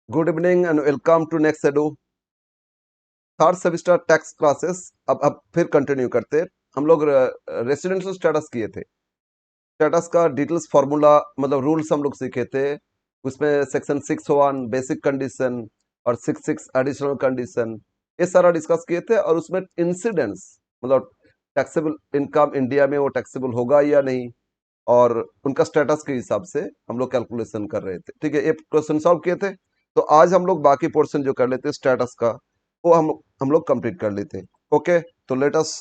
Good evening and welcome to Next Edu third semester tax classes. अब फिर continue करते। हम लोग रेसिडेंशियल स्टेटस किए थे। स्टेटस का डिटेल्स फार्मूला मतलब रूल्स हम लोग सीखे थे। उसमें सेक्शन 6(1) बेसिक कंडीशन और 6(6) एडिशनल कंडीशन ये सारा डिस्कस किए थे। और उसमें इंसिडेंट्स मतलब टैक्सेबल इनकम इंडिया में वो टैक्सेबल होगा या नहीं, और उनका स्टेटस के हिसाब से हम लोग कैलकुलेशन कर रहे थे। ठीक है, ये क्वेश्चन सॉल्व किए थे। तो आज हम लोग बाकी पोर्शन जो कर लेते स्टेटस का वो हम लोग कंप्लीट कर लेते। ओके, तो लेट अस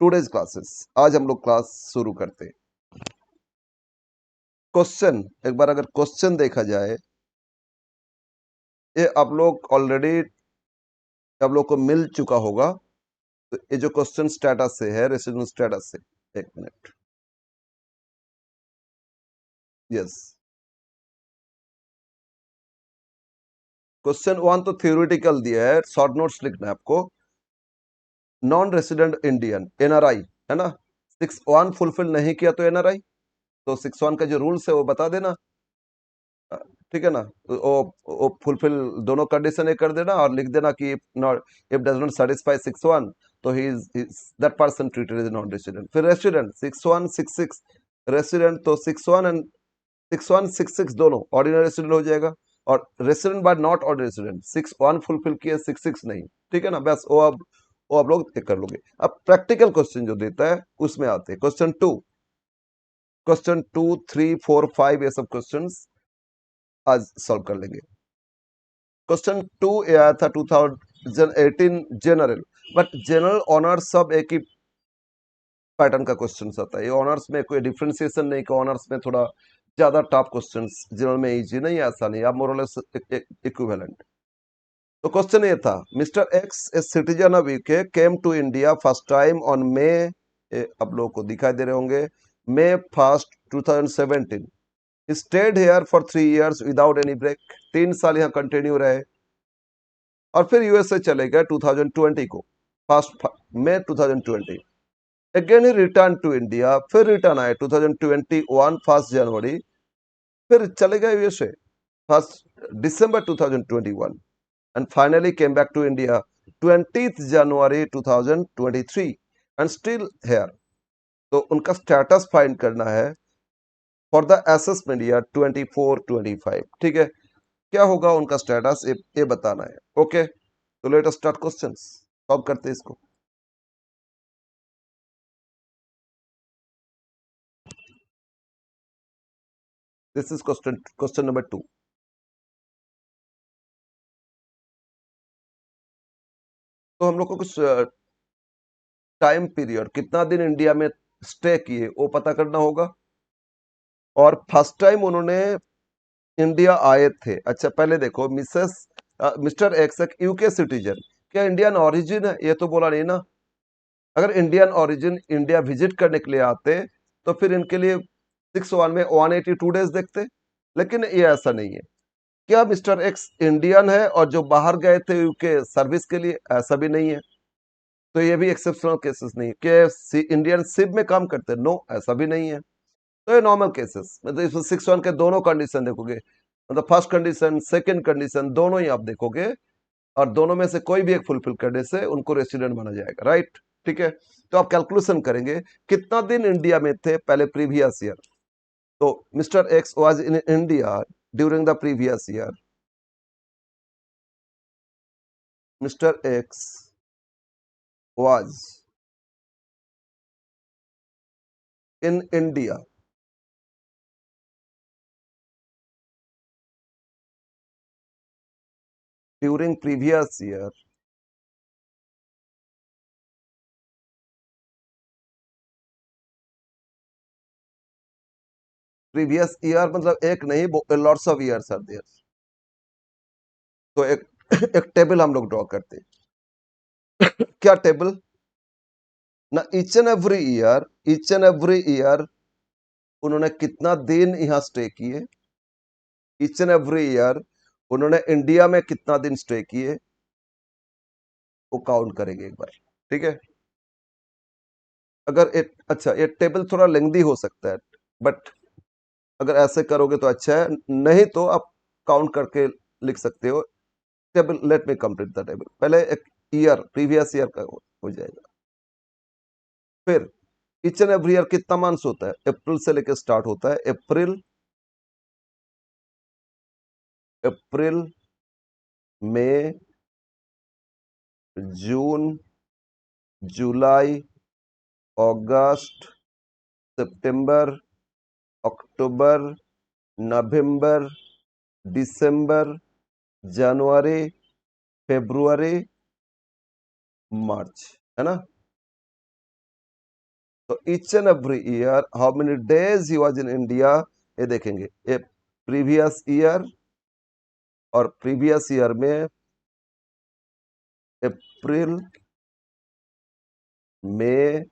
टुडेज क्लासेस। आज हम लोग क्लास शुरू करते। क्वेश्चन एक बार अगर क्वेश्चन देखा जाए, ये आप लोग ऑलरेडी आप लोग को मिल चुका होगा। तो ये जो क्वेश्चन स्टेटस से है, रेसिडेंशियल स्टेटस से, एक मिनट। यस, क्वेश्चन 1 तो थ्योरेटिकल दिया है, शॉर्ट नोट्स लिखना है आपको। नॉन रेसिडेंट इंडियन एनआरआई है ना, 6(1) फुलफिल नहीं किया तो एनआरआई। तो 6(1) का जो रूल्स है वो बता देना। ठीक है ना, वो फुलफिल दोनों कंडीशन कर देना और लिख देना कि इफ डज नॉट सेटिस्फाई 6(1 तो he is that person treated as non resident. फिर रेसिडेंट 6(1) 6(6) रेसिडेंट तो 6(1) एंड 6(1) 6(6) दोनों ऑर्डिनरी रेसिडेंट हो जाएगा। और resident by not ordinary resident 6(1) fulfil किए 6(6) नहीं। ठीक है ना, बस वो आप लोग कर लोगे। अब प्रैक्टिकल क्वेश्चन जो देता है उसमें आते हैं। क्वेश्चन 2, 3, 4, 5 ये सब क्वेश्चन आज सॉल्व कर लेंगे। क्वेश्चन 2 आया था 2018 जनरल, बट जनरल ऑनर्स सब एक ही पैटर्न का क्वेश्चन आता है। ये ऑनर्स में कोई डिफ्रेंसिएशन नहीं कि ऑनर्स में थोड़ा ज्यादा टफ क्वेश्चन, जनरल में इजी नहीं, ऐसा नहीं, आप मोरलेस इक्विवेलेंट। तो क्वेश्चन ये था, mister X a citizen of UK came to India first time on May, आप लोगों को दिखाई दे रहे होंगे, May 1st 2017, stayed here for 3 years without any break. 3 साल यहाँ कंटिन्यू रहे और फिर यूएसए चले गए 2020 को, फर्स्ट May 2020। अगेन ही रिटर्न टू इंडिया, फिर रिटर्न आए 2021 1 जनवरी, फिर चले गए USA 1 December 2021 and finally came back to India 20th January 2023 and still here। तो उनका स्टेटस फाइंड करना है फॉर द असेसमेंट ईयर 24-25। ठीक है, क्या होगा उनका स्टेटस ये बताना है। ओके, तो let us start questions, solve करते हैं इसको। This is question number 2। तो हम लोग को कुछ टाइम पीरियड, कितना दिन इंडिया में स्टे किए वो पता करना होगा। और फर्स्ट टाइम उन्होंने इंडिया आए थे, अच्छा पहले देखो, मिस्टर एक्स एक यूके सिटीजन, क्या इंडियन ओरिजिन है? ये तो बोला नहीं ना। अगर इंडियन ओरिजिन इंडिया विजिट करने के लिए आते तो फिर इनके लिए 6(1) में 182 डेज देखते, लेकिन ये ऐसा नहीं है। क्या मिस्टर एक्स इंडियन है और जो बाहर गए थे यूके सर्विस के लिए? ऐसा भी नहीं है। तो ये भी एक्सेप्शनल केसेस नहीं है। क्या इंडियन शिप में काम करते? नो, ऐसा भी नहीं है। तो ये नॉर्मल केसेस, मतलब इसमें 6(1) के दोनों कंडीशन देखोगे, मतलब फर्स्ट कंडीशन सेकंड कंडीशन दोनों ही आप देखोगे, और दोनों में से कोई भी एक फुलफिल करने से उनको रेसिडेंट माना जाएगा। राइट, ठीक है। तो आप कैलकुलेशन करेंगे कितना दिन इंडिया में थे पहले प्रीवियस ईयर। तो mister X was in India during the previous year. Mister X was in India during previous year. Previous year मतलब एक नहीं, lots of years are there. तो एक एक टेबल हम लोग ड्रॉ करते हैं। क्या टेबल ना, ईच एंड एवरी ईयर उन्होंने कितना दिन यहाँ स्टे किए, ईच एंड एवरी ईयर उन्होंने इंडिया में कितना दिन स्टे किए, वो काउंट करेंगे एक बार। ठीक है, अगर अच्छा ये टेबल थोड़ा लेंदी हो सकता है, बट अगर ऐसे करोगे तो अच्छा है, नहीं तो आप काउंट करके लिख सकते हो। Table, let me complete the table. पहले एक ईयर, प्रीवियस ईयर का हो जाएगा। फिर ईच एंड एवरी ईयर कितना मंथ्स होता है? अप्रैल से लेकर स्टार्ट होता है। अप्रैल, अप्रैल, मई, जून, जुलाई, अगस्त, सितंबर, अक्टूबर, नवंबर, दिसंबर, जनवरी, फरवरी, मार्च, है ना? तो each and every year how many days he was in India, ये देखेंगे। ये प्रीवियस ईयर, और प्रीवियस ईयर में अप्रैल, मई,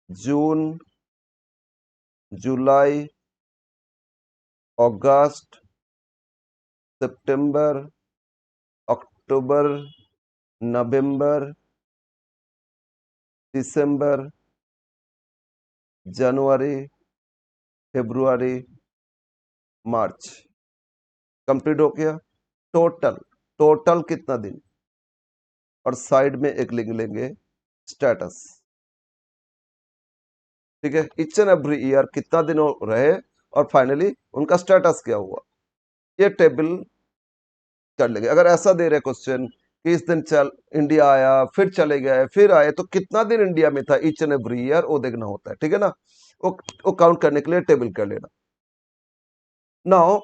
जून, जुलाई, अगस्त, सितंबर, अक्टूबर, नवंबर, दिसंबर, जनवरी, फरवरी, मार्च। कंप्लीट हो गया। टोटल, टोटल कितना दिन, और साइड में एक लिख लेंगे स्टेटस। ठीक है, ईच एंड एवरी ईयर कितना दिन रहे, और फाइनली उनका स्टेटस क्या हुआ, ये टेबल कर लेंगे। अगर ऐसा दे रहे क्वेश्चन कि इस दिन चल इंडिया आया, फिर चले गए, फिर आए, तो कितना दिन इंडिया में था ईच एंड एवरी ईयर, वो देखना होता है। ठीक है ना? वो काउंट करने के लिए टेबल कर लेना। नाउ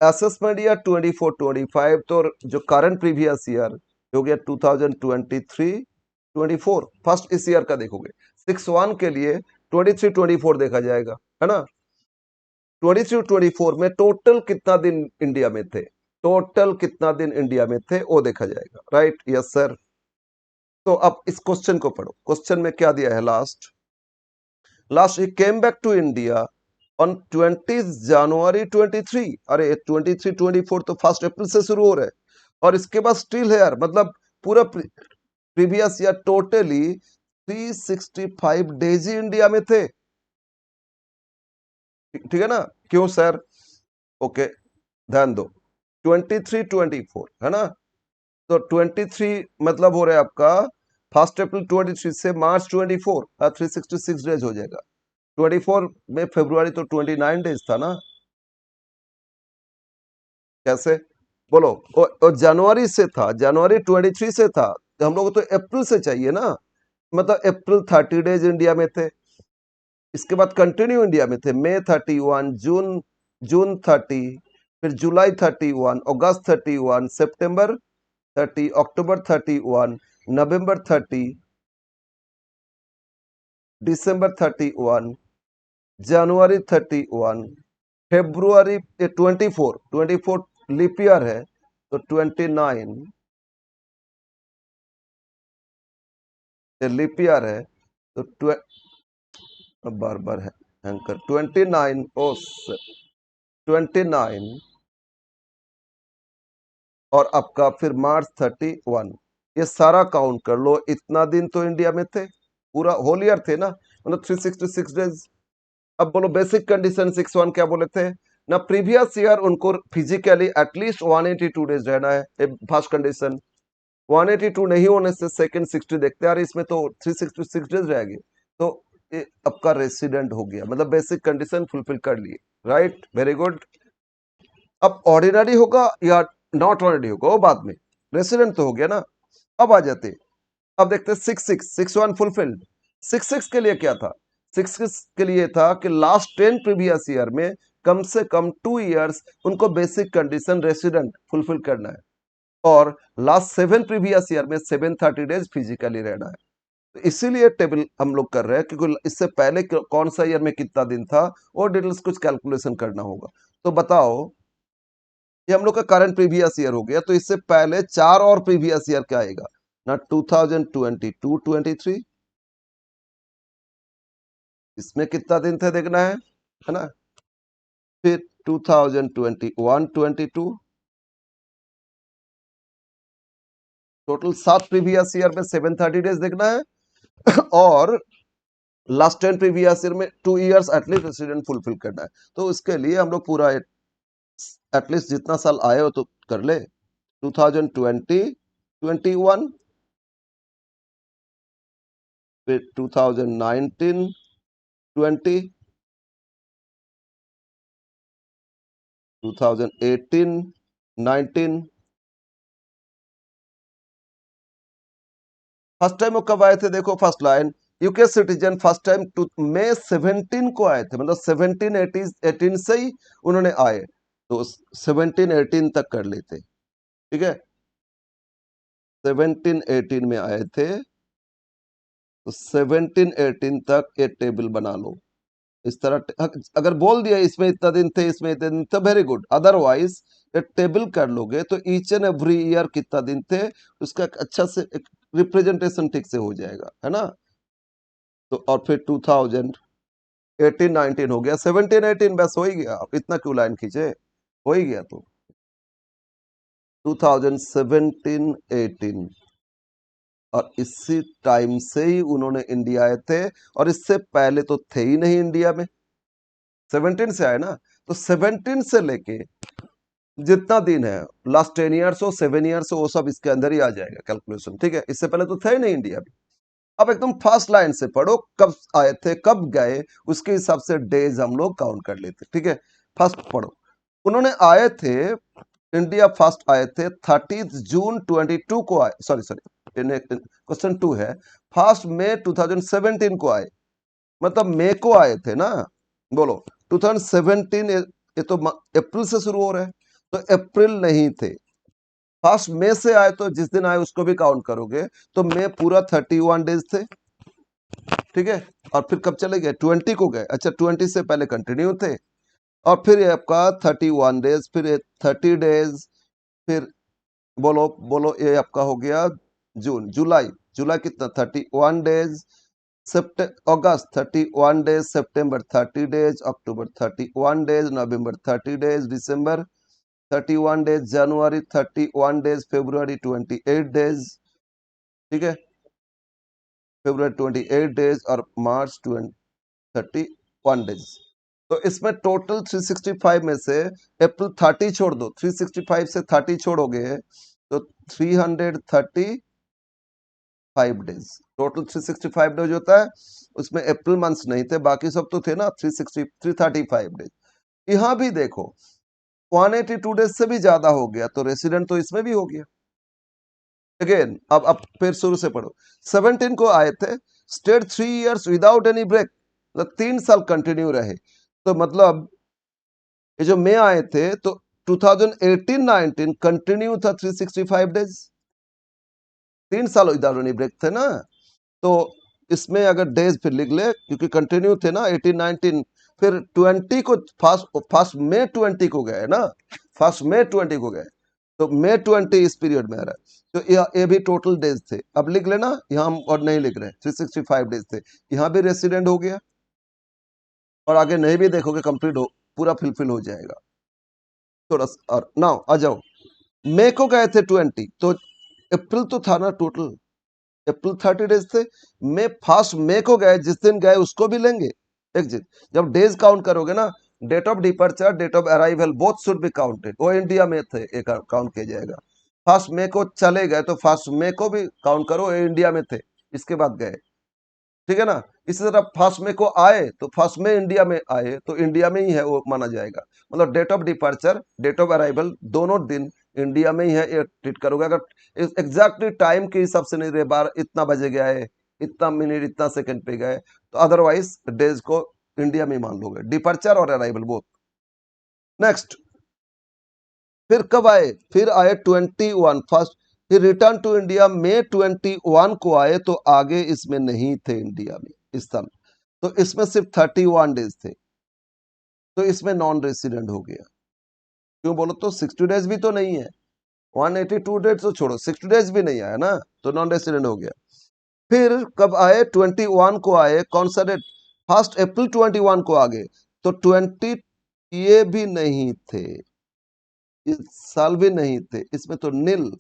असेसमेंट ईयर 24-25, तो जो करंट प्रीवियस ईयर हो गया 2023-24, फर्स्ट इस ईयर का देखोगे। 6-1 के लिए 23-24 देखा जाएगा, है ना? 23-24 में टोटल कितना दिन इंडिया में थे, टोटल कितना दिन इंडिया में थे वो देखा जाएगा। राइट? Yes sir. तो अब इस क्वेश्चन को पढ़ो। क्वेश्चन में क्या दिया है? Last he came back to India on 20 January 23। अरे 23-24 तो फर्स्ट अप्रैल से शुरू हो रहा है, और इसके बाद स्टिल है यार, मतलब पूरा प्रीवियस ईयर टोटली 365 डेज ही इंडिया में थे। ठीक है ना? क्यों सर? ओके, ध्यान दो। 23-24 है ना? तो 23 मतलब हो रहा है आपका फर्स्ट अप्रैल 23 से मार्च 24, 366 डेज हो जाएगा। 24 में फरवरी तो 29 डेज था ना? कैसे बोलो? वो जनवरी से था, जनवरी 23 से था, तो हम लोग तो अप्रैल से चाहिए ना, मतलब अप्रैल 30 डेज इंडिया में थे। इसके बाद कंटिन्यू इंडिया में थे, मई 31, जून 30, फिर जुलाई 31, अगस्त 31, सितंबर 30, अक्टूबर 31, नवंबर 30, दिसंबर 31, जनवरी 31, फेब्रुआरी 24 लीप ईयर है तो 29, लीप ईयर है तो बार बार है एंकर 29, ओ 29, और आपका फिर मार्च 31। ये सारा काउंट कर लो, इतना दिन तो इंडिया में थे, पूरा होल ईयर थे ना, मतलब 366 डेज। अब बोलो बेसिक कंडीशन 6-1 क्या बोले थे ना? प्रीवियस ईयर उनको फिजिकली एटलीस्ट 182 डेज रहना है, फर्स्ट कंडीशन। 182 नहीं होने से सेकंड 60 देखते हैं, यार इसमें तो 366 डेज रहेगी, तो ये आपका रेसिडेंट हो गया, मतलब बेसिक कंडीशन फुलफिल कर लिए। Right, very good. अब ऑर्डिनरी होगा या नॉट ऑर्डिनरी होगा वो बाद में, रेसिडेंट तो हो गया ना। अब आ जाते, अब देखते 6-1 फुलफिल्ड। 6 के लिए क्या था? 6 के लिए था कि लास्ट 10 प्रीवियस ईयर में कम से कम 2 इयर्स उनको बेसिक कंडीशन रेसिडेंट फुलफिल करना है, और लास्ट 7 प्रीवियस ईयर में 730 डेज फिजिकली रहना है। तो इसीलिए टेबल हम लोग कर रहे हैं, क्योंकि इससे पहले कौन सा ईयर में कितना दिन था वो डिटेल्स कुछ कैलकुलेशन करना होगा। तो बताओ, ये हम लोग का करंट प्रीवियस ईयर हो गया, तो इससे पहले 4 और प्रीवियस ईयर क्या आएगा ना? 2022-23, इसमें कितना दिन थे देखना है ना? फिर 2021-22, टोटल 7 प्रीवियस ईयर में 730 डेज देखना है। और लास्ट 10 प्रीवियस ईयर में 2 इयर्स एटलीस्ट रेसिडेंट फुलफिल करना है। तो इसके लिए हम लोग पूरा एटलीस्ट जितना साल आए हो तो कर ले। 2020, 21, फिर 2019, 20, 2018, 19। फर्स्ट टाइम वो कब आए थे? देखो first line, UK citizen first time मई 17 को आए थे, मतलब 17 18 से ही उन्होंने आए, तो 17 18 तक कर लेते, ठीक है। 17 18 में आए थे, तो 17 18 तक ये टेबल बना लो इस तरह। अगर बोल दिया इसमें इतना दिन थे, इसमें इतने दिन थे, वेरी गुड। अदरवाइज ये टेबल कर लोगे तो ईच एंड एवरी ईयर कितना दिन थे उसका एक अच्छा से एक रिप्रेजेंटेशन ठीक से हो जाएगा, है ना। तो और फिर 2018 19 हो गया, 17 18 बस हो ही गया, आप इतना क्यों लाइन खींचे, हो ही गया। तो 2017 18 और इसी टाइम से ही उन्होंने इंडिया आए थे, और इससे पहले तो थे ही नहीं इंडिया में। 17 से आए ना, तो 17 से लेके जितना दिन है, लास्ट 10 ईयर्स हो, 7 ईयर्स हो, वो सब इसके अंदर ही आ जाएगा कैलकुलेशन, ठीक है। इससे पहले तो थे ही नहीं इंडिया में। अब एकदम फर्स्ट लाइन से पढ़ो, कब आए थे कब गए, उसके हिसाब से डेज हम लोग काउंट कर लेते, ठीक है। फर्स्ट पढ़ो, उन्होंने आए थे, इंडिया फर्स्ट आए थे 30 जून 22 को आए, सॉरी सॉरी, क्वेश्चन 2 है, फर्स्ट मई 2017 को आए, मतलब मई को आए थे ना, बोलो 2017, ये तो अप्रैल से शुरू हो रहा है, तो अप्रैल नहीं थे। फर्स्ट मई से आए तो जिस दिन आए उसको भी काउंट करोगे तो मई पूरा 31 डेज थे, ठीक है। और फिर कब चले गए? 20 को गए, अच्छा 20 से पहले कंटिन्यू थे, और फिर ये आपका 31 डेज, फिर ये 30 डेज, फिर बोलो बोलो ये आपका हो गया जून, जुलाई, जुलाई कितना 31 डेज, अगस्त 31 डेज, सितंबर 30 डेज, अक्टूबर 31 डेज, नवंबर 30 डेज, दिसंबर 31 डेज, जनवरी 31 डेज, फरवरी 28 डेज, ठीक है, फरवरी 28 डेज, और मार्च 31 डेज। तो इसमें टोटल 365 में से अप्रैल 30 छोड़ दो, 365 से 30 छोड़ोगे तो 335 डेज, टोटल 365 डेज होता है। उसमें अप्रैल मंथ्स नहीं थे, बाकी सब तो थे ना, 335 डेज। यहाँ भी देखो 182 डेज से भी ज्यादा हो गया, तो रेसिडेंट तो इसमें भी हो गया। अगेन अब फिर शुरू से पढ़ो, 17 को आए थे, stayed 3 years without any break, मतलब 3 साल कंटिन्यू रहे, तो मतलब ये जो मैं आए थे तो 2018-19 कंटिन्यू था 365 डेज, 3 साल विदाउट एनी ब्रेक थे ना। तो इसमें अगर डेज फिर लिख ले, क्योंकि कंटिन्यू थे ना 18 19, फिर 20 को फर्स्ट फर्स्ट मई 20 को गए ना, फर्स्ट मई 20 को गए, तो मई 20 इस पीरियड में आ रहा है, तो ये भी टोटल डेज थे। अब लिख लेना, यहाँ हम और नहीं लिख रहे, 365 डेज थे, यहाँ भी रेसिडेंट हो गया, और आगे नहीं भी देखोगे कंप्लीट हो, पूरा फिलफिल हो जाएगा। थोड़ा और नाउ आ जाओ, मई को गए थे 20, तो अप्रैल तो था ना टोटल, अप्रैल 30 डेज थे, मई फर्स्ट मई को गए, जिस दिन गए उसको भी लेंगे एक चीज। जब डेज काउंट करोगे ना, date of departure, date of arrival both should be counted, वो इंडिया में थे एक काउंट किया जाएगा। फर्स्ट मई को चले गए तो फर्स्ट मई को भी काउंट करो, ये इंडिया में थे, इसके बाद गए, ठीक है ना। इसी तरह फर्स्ट में को आए तो फर्स्ट में इंडिया में आए तो इंडिया में ही है वो माना जाएगा, मतलब date of departure date of arrival दोनों दिन इंडिया में ही है, ये ट्रीट करोगे। अगर एग्जैक्टली टाइम के हिसाब से नहीं रहे, बार इतना बजे गए, इतना मिनट इतना सेकंड पे गए, तो अदरवाइज डेज को इंडिया में ही मान लोगे, डिपार्चर और अराइवल बोथ। नेक्स्ट, फिर कब आए? फिर आए 21 फर्स्ट, फिर रिटर्न टू इंडिया मई 21 को आए, तो आगे इसमें नहीं थे इंडिया में इस साल, तो इसमें सिर्फ 31 डेज थे, तो इसमें नॉन रेसिडेंट हो गया। क्यों बोलो तो 60 डेज भी तो नहीं है, 182 डेज तो छोड़ो, 60 डेज भी नहीं आया ना, तो नॉन रेसिडेंट हो गया। फिर कब आए? 21 को आए, कौन सा डेट? फर्स्ट अप्रैल 21 को आ गए, तो 20 ये भी नहीं थे, इस साल भी नहीं थे, इसमें तो नील,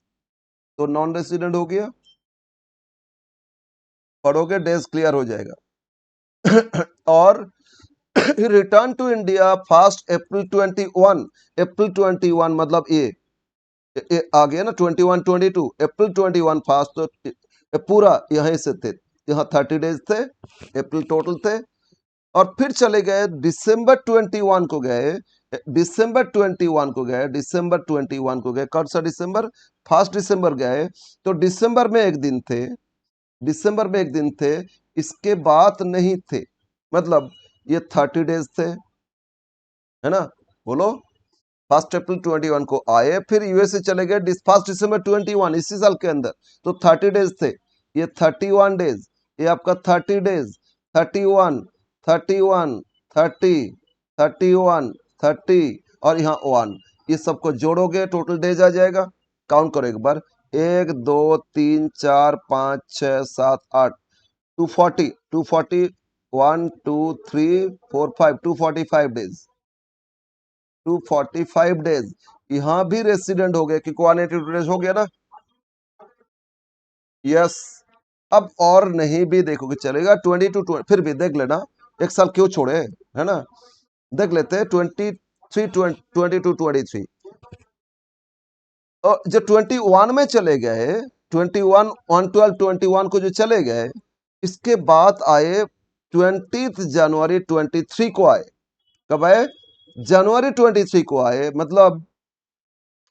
तो नॉन रेसिडेंट हो गया। पढ़ोगे डेज क्लियर हो जाएगा। और he returned to India 1st April 21, April 21 मतलब ये आ गया ना 21 22 अप्रैल 21 फास्ट, तो ये पूरा यहीं से थे, यहाँ 30 डेज थे, अप्रैल टोटल थे। और फिर चले गए दिसंबर 21 को गए, दिसंबर 21 को गए, दिसंबर 21 को गए, कौन सा दिसंबर, 1 दिसंबर गए, तो दिसंबर में एक दिन थे, दिसंबर में एक दिन थे, इसके बाद नहीं थे, मतलब ये 30 डेज थे, है ना, बोलो। 1 अप्रैल 21 को आए, फिर यूएसए चले गए 1 दिसंबर 21 इसी साल के अंदर, तो 30 डेज थे, ये 31 डेज, ये आपका 30 डेज, 31 31 30 31 30 और यहाँ 1, ये सबको जोड़ोगे टोटल डेज आ जाएगा। काउंट करो एक बार, 1 2 3 4 5 6 7 8, 240 240 1 2 3 4 5 245 डेज, 245 डेज यहाँ भी रेसिडेंट हो गए, क्योंकि 182 डेज हो गया ना। यस, अब और नहीं भी देखोगे चलेगा, 22 फिर भी देख लेना, एक साल क्यों छोड़े, है ना, देख लेते हैं 23 22 23, और जो 21 में चले गए, 21 112 21 को जो चले गए, इसके बाद आए 20 जनवरी 23 को आए, कब आए, जनवरी 23 को आए, मतलब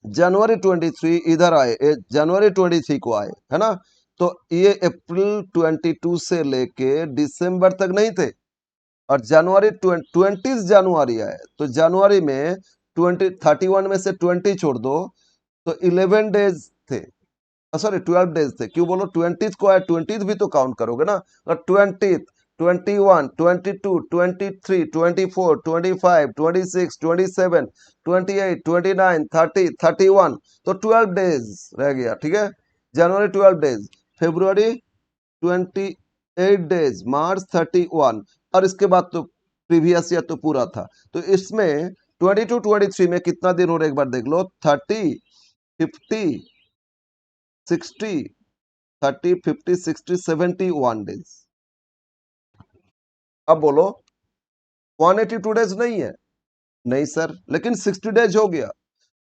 जनवरी 23 इधर आए, जनवरी 23 को आए, है ना, तो ये अप्रैल 22 से लेके दिसंबर तक नहीं थे, और जनवरी 20 जनवरी आए, तो जनवरी में 31 में से 20 छोड़ दो, तो 11 डेज थे, सॉरी 12 डेज थे, क्यों बोलो 20 को आए, 20 भी तो काउंट करोगे ना, और 20 21 22 23 24 25 26 27 28 29 30 31, तो 12 डेज रह गया, ठीक है, जनवरी 12 डेज, फरवरी 28 डेज, मार्च 31, और इसके बाद तो प्रीवियस ईयर तो पूरा था, तो इसमें 22 23 में कितना दिन हो रहा है एक बार देख लो, 30 50 60 30 50 60 71 डेज। अब बोलो 182 डेज नहीं है, नहीं सर, लेकिन 60 डेज हो गया,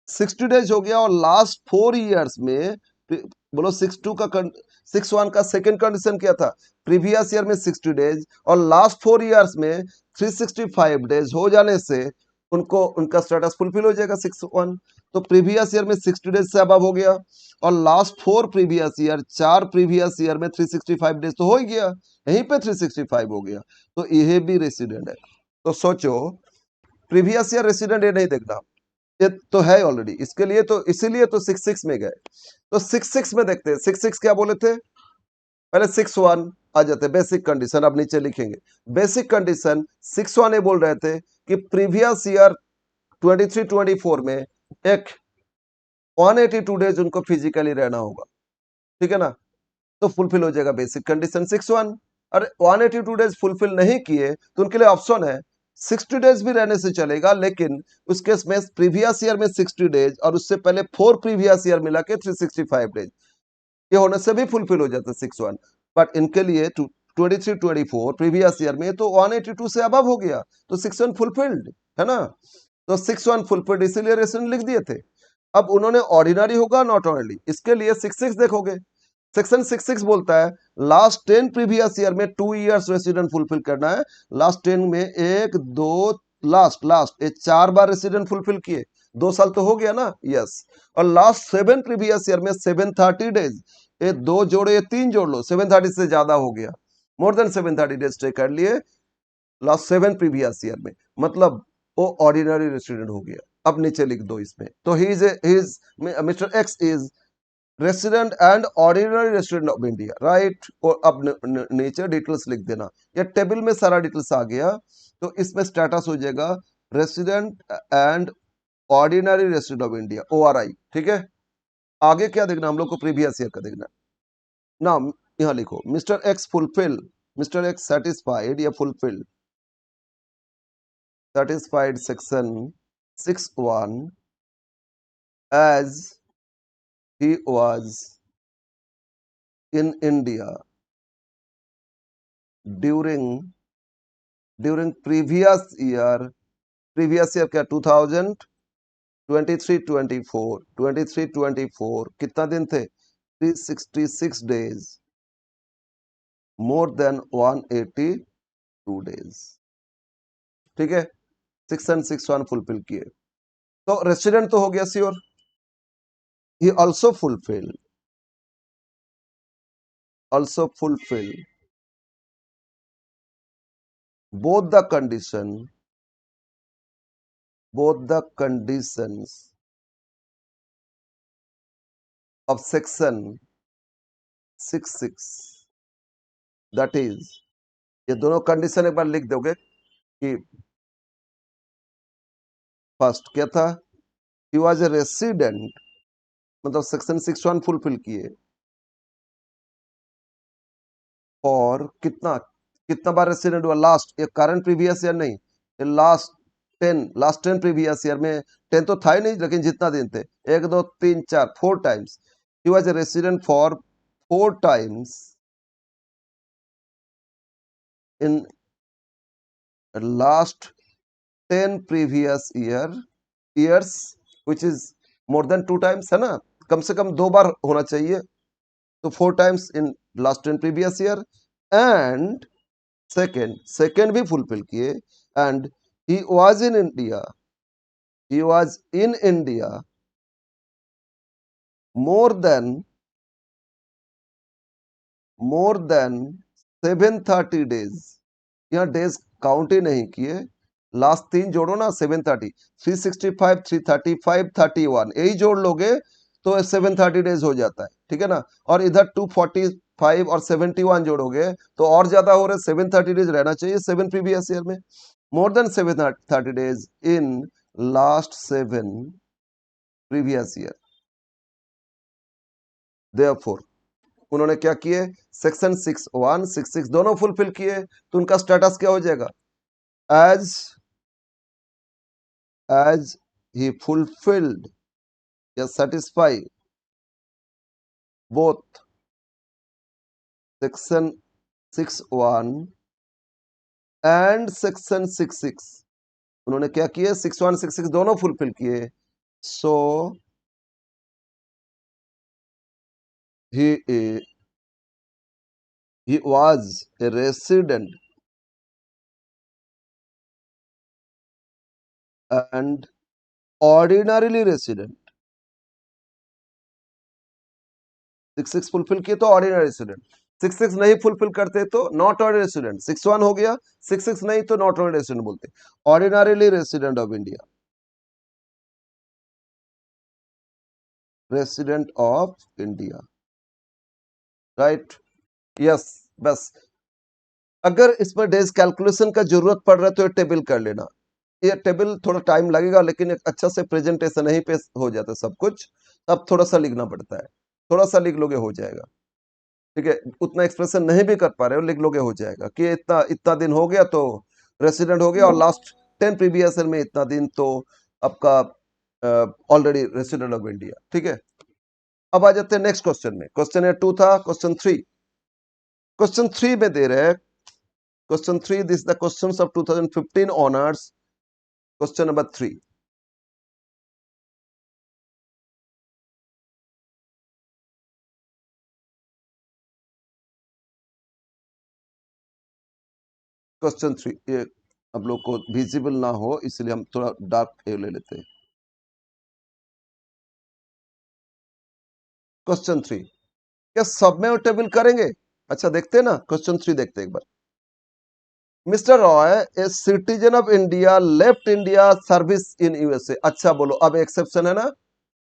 60 डेज हो गया, और लास्ट 4 ईयर्स में बोलो 61 का सेकंड कंडीशन क्या था, प्रीवियस ईयर में 60 डेज और लास्ट 4 ईयर्स में 365 डेज हो जाने से उनको उनका स्टेटस फुलफिल हो जाएगा 61, तो प्रीवियस ईयर में 60 डेज से अबव हो गया, और last 4 previous year, 4 previous year में 365 डेज तो हो ही गया, यहीं पे 365 हो गया, तो ये भी रेसिडेंट है। तो सोचो, प्रीवियस ईयर रेसिडेंट ये नहीं देखना, ये तो है ऑलरेडी, इसके लिए तो इसीलिए तो 66 में गए, तो 66 में देखते हैं, 66 क्या बोले थे, पहले 61 आ जाते, बेसिक कंडीशन अब नीचे लिखेंगे, बेसिक कंडीशन 61 ये बोल रहे थे कि प्रीवियस ईयर 23 24 में एक 182 डेज उनको फिजिकली रहना होगा, ठीक है ना, तो फुलफिल हो जाएगा बेसिक कंडीशन 61। अरे 182 डेज फुलफिल नहीं किए तो उनके लिए ऑप्शन है 60 डेज भी रहने से चलेगा, लेकिन उसके में प्रीवियस ईयर में 60 डेज और उससे पहले 4 प्रीवियस ईयर मिला के 365 डेज, ये होने से भी फुलफिल हो जाता है 61, बट इनके लिए 23 24 प्रीवियस ईयर में तो 182 से अबव हो गया, तो 61 फुलफिल्ड, है ना, तो 61 फुलफिल्ड, इसीलिए रेशन लिख दिए थे। अब उन्होंने ऑर्डिनरी होगा नॉट ऑर्डिनरी, इसके लिए 66 देखोगे, सेक्शन 66 बोलता है लास्ट 10 प्रीवियस ईयर में 2 इयर्स रेसिडेंट फुलफिल करना है, लास्ट 10 में एक दो, लास्ट लास्ट ये 4 बार रेसिडेंट फुलफिल किए, 2 साल तो हो गया ना, यस, और लास्ट 7 प्रीवियस ईयर में 730 डेज, ये 2 जोड़ो ये 3 जोड़ लो, 730 से ज्यादा हो गया, मोर देन 730 डेज स्टे कर लिए लास्ट 7 प्रीवियस ईयर में, मतलब वो ऑर्डिनरी रेसिडेंट हो गया। अब नीचे लिख दो इसमें, तो he is mister x is resident and ordinary resident of India, right, और अब नीचे डिटेल्स लिख देना, ये टेबल में सारा डिटेल्स आ गया, तो इसमें स्टेटस हो जाएगा resident and ordinary resident of India, ORI, ठीक है। आगे क्या देखना हम लोग को, प्रीवियस ईयर का देखना, नाम यहाँ लिखो, mister X fulfil, mister X satisfied या fulfilled, satisfied section 61 as he was in India during during previous year क्या 23-24 कितना दिन थे 366 डेज, मोर देन 182 डेज। ठीक है, 6 and 6 1 फुलफिल किए। तो रेसिडेंट तो हो गया sure. He also fulfil both the conditions of section 66, that is, ये दोनों कंडीशन एक बार लिख दोगे कि फर्स्ट क्या था, ही वॉज ए रेसिडेंट, मतलब सेक्शन 61 फुलफिल किए और कितना कितना बार रेसिडेंट हुआ लास्ट, ये करंट प्रीवियस ईयर नहीं, ये लास्ट टेन प्रीवियस ईयर में 10 तो था ही नहीं, लेकिन जितना दिन थे 1 2 3 4 4 times, he was a resident for 4 times in last 10 previous years which is more than 2 times, है ना, कम से कम 2 बार होना चाहिए, तो 4 times in last 10 previous year। And second भी फुलफिल किए, and he was in India more than 730 days। यहाँ days count ही नहीं किए, लास्ट 3 जोड़ो ना, 730, 365, 335, 31, यही जोड़ लोगे तो 730 डेज हो जाता है, ठीक है ना। और इधर 245 और 71 जोड़ोगे तो और ज्यादा हो रहे, 730 डेज रहना चाहिए 7 प्रीवियस ईयर में, more than 730 days in last 7 previous year. Therefore उन्होंने क्या किए, सेक्शन 61 66 दोनों फुलफिल किए, तो उनका स्टेटस क्या हो जाएगा, as he fulfilled या satisfy both section 61 and section 66, उन्होंने क्या किए 61 66 दोनों फुलफिल किए, so he was a resident and ordinarily resident, 66 fulfil किए तो ऑर्डिनरी रेसिडेंट, 66 नहीं फुलफिल करते तो नॉट ऑर्डिनरी रेसिडेंट, 61 हो गया, 66 नहीं तो नॉट ऑर्डिनरी रेसिडेंट बोलते, ordinarily resident of India, resident of India, right, yes. बस अगर इसमें डेज कैलकुलेशन का जरूरत पड़ रहा है तो ये टेबल कर लेना, ये टेबल थोड़ा टाइम लगेगा, लेकिन एक अच्छा से प्रेजेंटेशन नहीं पे हो जाता सब कुछ, अब थोड़ा सा लिखना पड़ता है, थोड़ा सा लिख लोगे हो जाएगा, ठीक है, उतना एक्सप्रेशन नहीं भी कर पा रहे हो लिख लोगे हो जाएगा, कि इतना इतना दिन हो गया तो रेसिडेंट हो गया, और लास्ट 10 प्रीवियस ईयर में इतना दिन तो आपका ऑलरेडी रेसिडेंट ऑफ इंडिया, ठीक है। अब आ जाते हैं नेक्स्ट क्वेश्चन में, क्वेश्चन नंबर 2 था, क्वेश्चन 3 में दे रहे हैं, question 3, this the questions of 2015 honours, question number 3, question 3 ये आप लोग को विजिबल ना हो इसलिए हम थोड़ा डार्क ले लेते हैं। क्वेश्चन 3, क्या सब में टेबल करेंगे, अच्छा देखते हैं ना, क्वेश्चन 3 देखते हैं एक बार। Mister Roy a citizen of India left India service in USA, अच्छा बोलो, अब एक्सेप्शन है ना,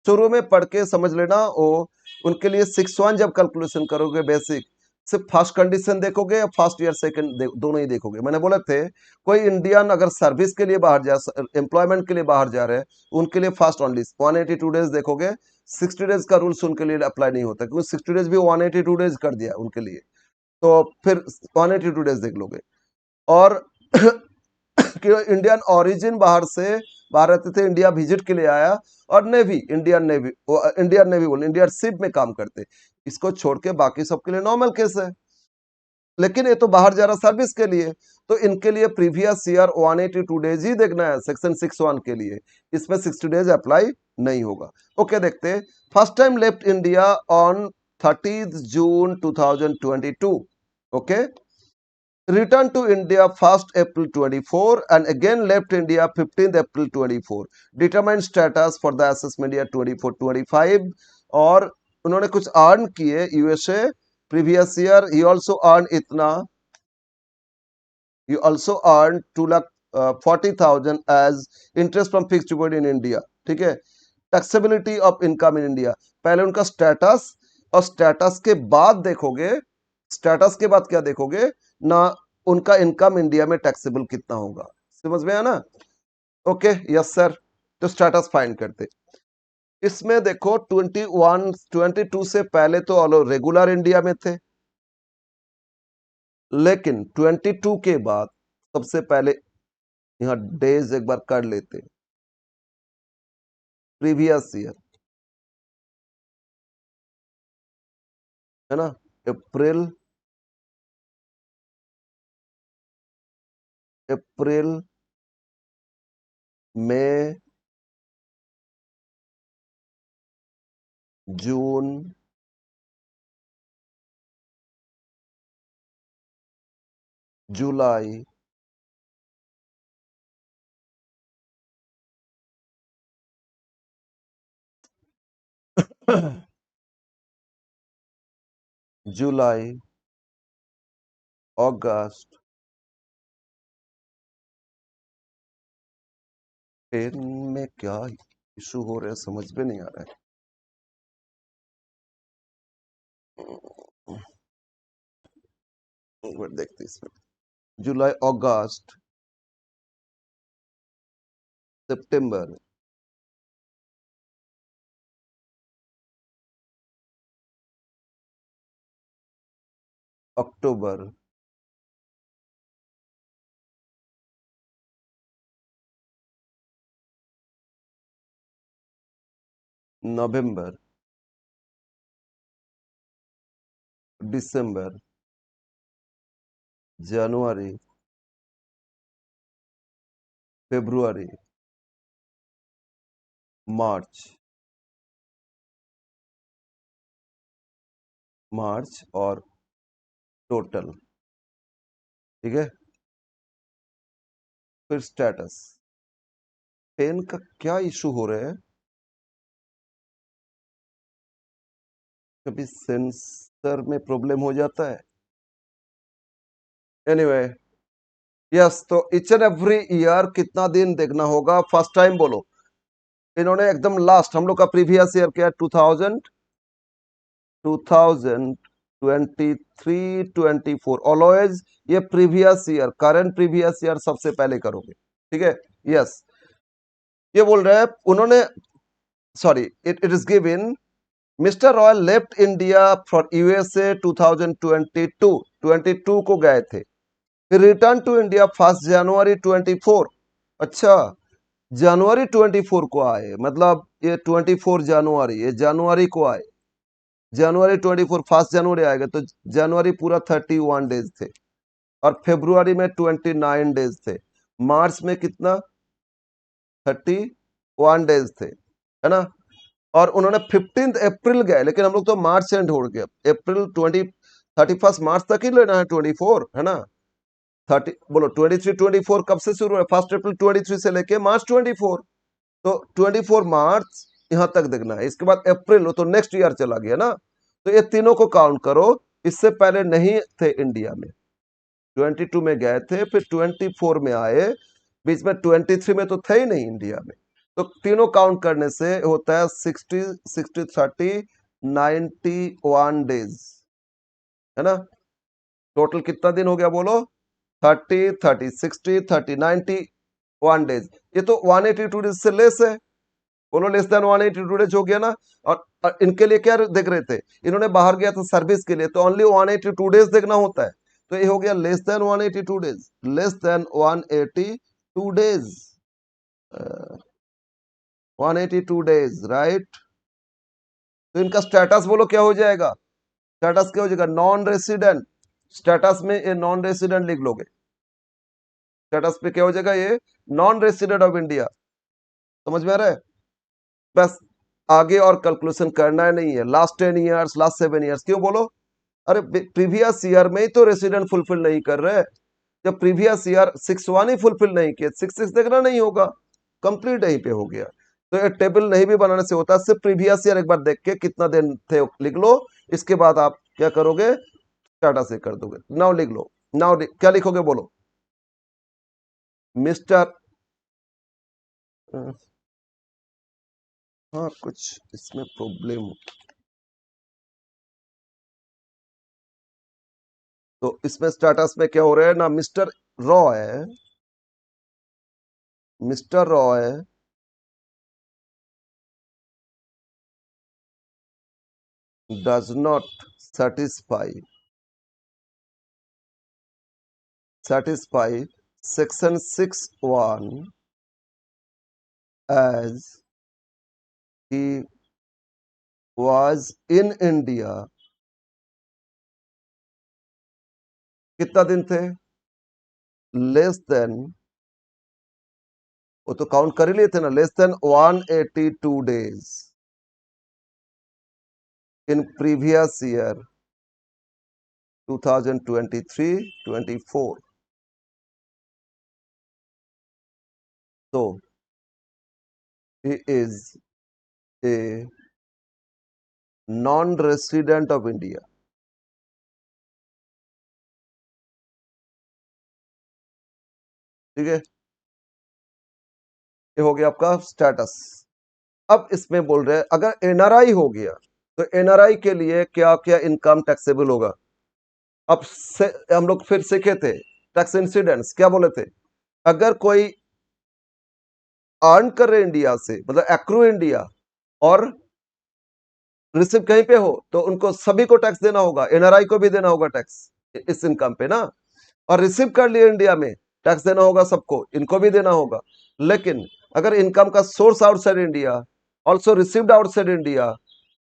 शुरू में पढ़ के समझ लेना, वो उनके लिए 61 जब कैलकुलेशन करोगे बेसिक, सिर्फ फर्स्ट कंडीशन देखोगे या फर्स्ट ईयर सेकंड दोनों ही देखोगे। मैंने बोला थे कोई इंडियन अगर सर्विस के लिए बाहर जा, एम्प्लॉयमेंट के लिए बाहर जा रहे हैं, उनके लिए फर्स्ट ओनली 182 डेज देखोगे, 60 डेज का रूल्स उनके लिए अप्लाई नहीं होता, क्योंकि 60 डेज भी 182 डेज कर दिया उनके लिए, तो फिर 182 डेज देख लोगे। और कि इंडियन ओरिजिन बाहर रहते थे, इंडिया विजिट के लिए आया, और इंडियन नेवी बोल इंडियन शिप में काम करते, इसको छोड़ के बाकी सबके लिए नॉर्मल केस है। लेकिन ये तो बाहर जा रहा सर्विस के लिए, तो इनके लिए प्रीवियस ईयर 182 डेज ही देखना है सेक्शन 61 के लिए, इसमें 60 डेज अप्लाई नहीं होगा। ओके, देखते हैं। First time left India on 30 June 2022। Okay, return to India 1 April 24 and again left India 15 April 24। Determine status for the assessment year 24-25। और उन्होंने कुछ अर्न किए USA previous year, he also earn इतना, you also earn 2,40,000 as interest from fixed deposit in India। ठीक है, taxability of income in India, पहले उनका status, और स्टेटस के बाद देखोगे, स्टेटस के बाद क्या देखोगे ना, उनका इनकम इंडिया में टैक्सेबल कितना होगा। समझ में आया ना? Okay, yes sir. तो स्टेटस फाइंड करते, इसमें देखो 21 22 से पहले तो ऑल रेगुलर इंडिया में थे, लेकिन 22 के बाद सबसे पहले यहाँ डेज एक बार कर लेते, प्रीवियस ईयर है ना, अप्रैल अप्रैल मई जून जुलाई जुलाई अगस्त, पेन में क्या इशू हो रहा है समझ में नहीं आ रहा है, एक बार देखते इसमें, जुलाई अगस्त सितंबर अक्टूबर नवंबर दिसंबर जनवरी फरवरी मार्च, मार्च और टोटल। ठीक है, फिर स्टेटस, पेन का क्या इशू हो रहा है, कभी सेंसर में प्रॉब्लम हो जाता है। एनीवे, यस, तो इच एंड एवरी ईयर कितना दिन देखना होगा, फर्स्ट टाइम बोलो, इन्होंने एकदम लास्ट, हम लोग का प्रीवियस ईयर क्या, 2023-24 ऑलवेज ये previous year, current previous year सबसे पहले करोगे। ठीक है, यस, ये बोल रहे हैं उन्होंने, sorry, it is given mister royal left India for USA 2022 को गए थे, फिर रिटर्न टू इंडिया 1 जनवरी 24। अच्छा, जनवरी 24 को आए, मतलब ये 24 जनवरी, ये जनवरी को आए, जनवरी 24, 1 जनवरी आएगा तो जनवरी पूरा 31 डेज थे, और फरवरी में 29 डेज थे, मार्च में कितना 31 डेज थे, है ना। और उन्होंने 15 अप्रैल गए, लेकिन हम लोग तो मार्च एंड हो गया, अप्रैल 31 मार्च तक ही लेना है, 24 है ना, 30 बोलो 23-24 कब से शुरू है, 1 अप्रैल 23 से लेके मार्च 24, तो 24 मार्च यहां तक देखना है, इसके बाद अप्रैल हो तो नेक्स्ट ईयर चला गया ना, तो ये तीनों को काउंट करो, इससे पहले नहीं थे इंडिया में, 22 में गए थे, फिर 24 में आए, बीच में 23 में तो थे ही नहीं इंडिया में, तो तीनों काउंट करने से होता है 60-60-30-91 डेज, है ना। टोटल कितना दिन हो गया बोलो, 30-30-60-30-91 डेज, ये तो 182 डेज से लेस है, बोलो लेस देन 182 डेज हो गया ना। और इनके लिए क्या देख रहे थे, इन्होंने बाहर गया था सर्विस के लिए, तो ओनली 182 डेज देखना होता है, तो ये हो गया less than 182 days, less than 182 days, 182 days, right. तो इनका स्टेटस बोलो क्या हो जाएगा, स्टेटस क्या हो जाएगा, नॉन रेसिडेंट, स्टेटस में ये नॉन रेसिडेंट लिख लोगे, स्टेटस पे क्या हो जाएगा, ये नॉन रेसिडेंट ऑफ इंडिया। समझ में आ रहा है? बस आगे और कैलकुलेशन करना है नहीं है, लास्ट 10 ईयर्स, लास्ट 7 ईयर्स क्यों बोलो, अरे प्रीवियस ईयर में ही तो रेसिडेंट फुलफिल नहीं कर रहे। जब प्रीवियस ईयर 6-1 ही फुलफिल नहीं किए, 6-6 देखना नहीं होगा, कंप्लीट यहीं पे हो गया। तो ये टेबल नहीं भी बनाने से होता, सिर्फ प्रीवियस ईयर एक बार देख के कितना दिन थे लिख लो, इसके बाद आप क्या करोगे, टाटा से कर दोगे। नाउ लिख लो, नाउ क्या लिखोगे बोलो, मिस्टर, हाँ कुछ इसमें प्रॉब्लम, तो इसमें स्टेटस में क्या हो रहा है ना, mister Roy, mister Roy does not satisfy satisfy section 6(1) as he was in India, कितना दिन थे, लेस देन, वो तो काउंट कर ही लिए थे ना, less than 182 days in previous year 2023-24। तो he is a non-resident of India। ठीक है, ये हो गया आपका स्टेटस। अब इसमें बोल रहे हैं अगर एनआरआई हो गया तो एनआरआई के लिए क्या क्या इनकम टैक्सेबल होगा। अब से हम लोग फिर सीखे थे टैक्स इंसिडेंट्स, क्या बोले थे, अगर कोई अर्न कर रहे इंडिया से, मतलब एक्रू इंडिया और रिसीव कहीं पे हो, तो उनको सभी को टैक्स देना होगा, एनआरआई को भी देना होगा टैक्स इस इनकम पे ना, और रिसीव कर लिए इंडिया में, टैक्स देना होगा सबको, इनको भी देना होगा। लेकिन अगर इनकम का source outside India, also received outside India,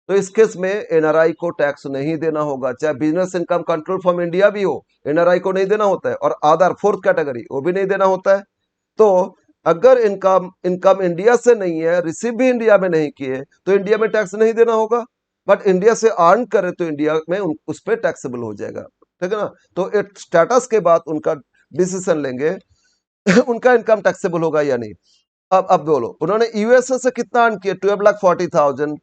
तो इस केस में एनआरआई को टैक्स नहीं देना होगा, चाहे business income control from India भी हो, एनआरआई को नहीं देना होता है, और अदर फोर्थ कैटेगरी वो भी नहीं देना होता है। तो अगर इनकम इनकम इंडिया से नहीं है, रिसीव भी इंडिया में नहीं किए, तो इंडिया में टैक्स नहीं देना होगा, बट इंडिया से अर्न करे तो इंडिया में उस पर टैक्सेबल हो जाएगा। ठीक है ना, तो एक स्टेटस के बाद उनका डिसीजन लेंगे उनका इनकम टैक्सेबल होगा या नहीं। अब बोलो, उन्होंने यूएसए से कितना अर्न किया, 12,40,000,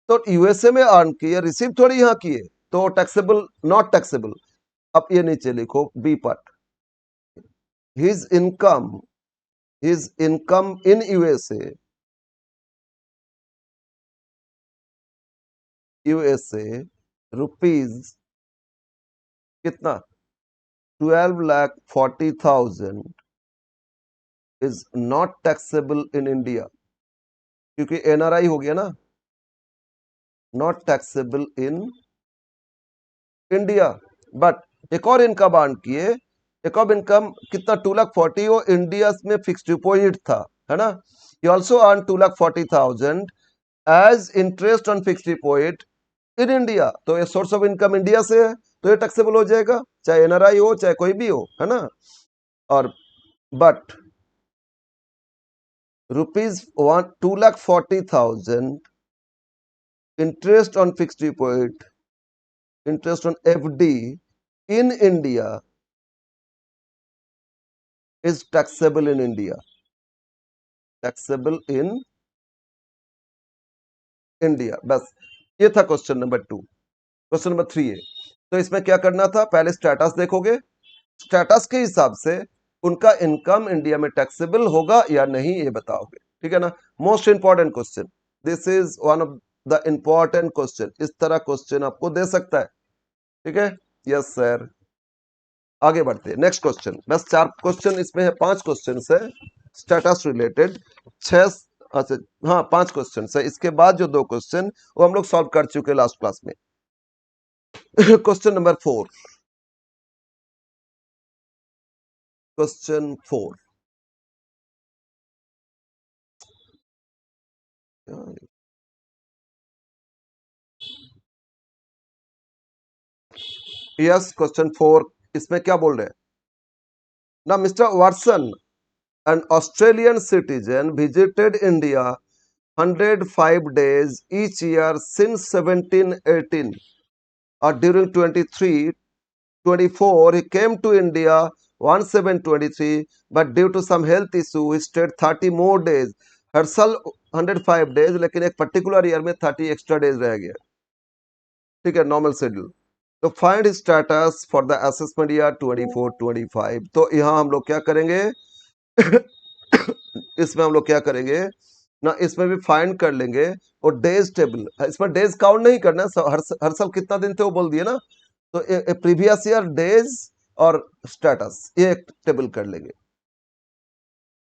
तो यूएसए में अर्न किए, रिसीव थोड़ी यहाँ किए, तो टैक्सेबल नॉट टैक्सेबल। अब ये नीचे लिखो B part, his income, his income in USA, USA rupees कितना, 12,40,000 is not taxable in India, क्योंकि एनआरआई हो गया ना, not taxable in India. But एक और इनकम अर्न किए, एक और इनकम कितना, 2,40,000, वो इंडिया में फिक्स डिपोजिट था, है ना, you also earn 2,40,000 as interest on fix deposit in India, तो ये सोर्स ऑफ इनकम इंडिया से है, तो ये टैक्सेबल हो जाएगा, चाहे एनआरआई हो चाहे कोई भी हो, है ना। और but rupees 2,40,000 interest on fixed deposit, interest on FD in India is taxable in India, taxable in India। बस ये था क्वेश्चन नंबर 2। क्वेश्चन नंबर 3 है, तो इसमें क्या करना था, पहले स्टेटस देखोगे, स्टेटस के हिसाब से उनका इनकम इंडिया में टैक्सेबल होगा या नहीं ये बताओगे। ठीक है ना, most important question, this is one of the important question, इस तरह क्वेश्चन आपको दे सकता है। ठीक है, यस सर। आगे बढ़ते हैं, नेक्स्ट क्वेश्चन, बस 4 क्वेश्चन इसमें है, 5 क्वेश्चन है स्टेटस रिलेटेड, 6, अच्छा हाँ 5 क्वेश्चन है, इसके बाद जो 2 क्वेश्चन वो हम लोग सॉल्व कर चुके लास्ट क्लास में। Question number 4, question 4, yes, question 4 इसमें क्या बोल रहे हैं ना, mister Watson an Australian citizen visited India 105 days each year since 1718. During 23-24, he came to India 1723, but due to some health issue, he stayed 30 more days. हर साल 105 days, लेकिन एक particular year में 30 एक्स्ट्रा डेज रह गया. ठीक है, normal schedule. तो find status for the assessment year 24-25. तो यहाँ हम लोग क्या करेंगे इसमें हम लोग क्या करेंगे ना, इसमें भी फाइंड कर लेंगे. और डेज टेबल, इसमें डेज काउंट नहीं करना, हर साल कितना दिन थे वो बोल दिए ना. तो प्रीवियस ईयर डेज और स्टेटस ये एक टेबल कर लेंगे.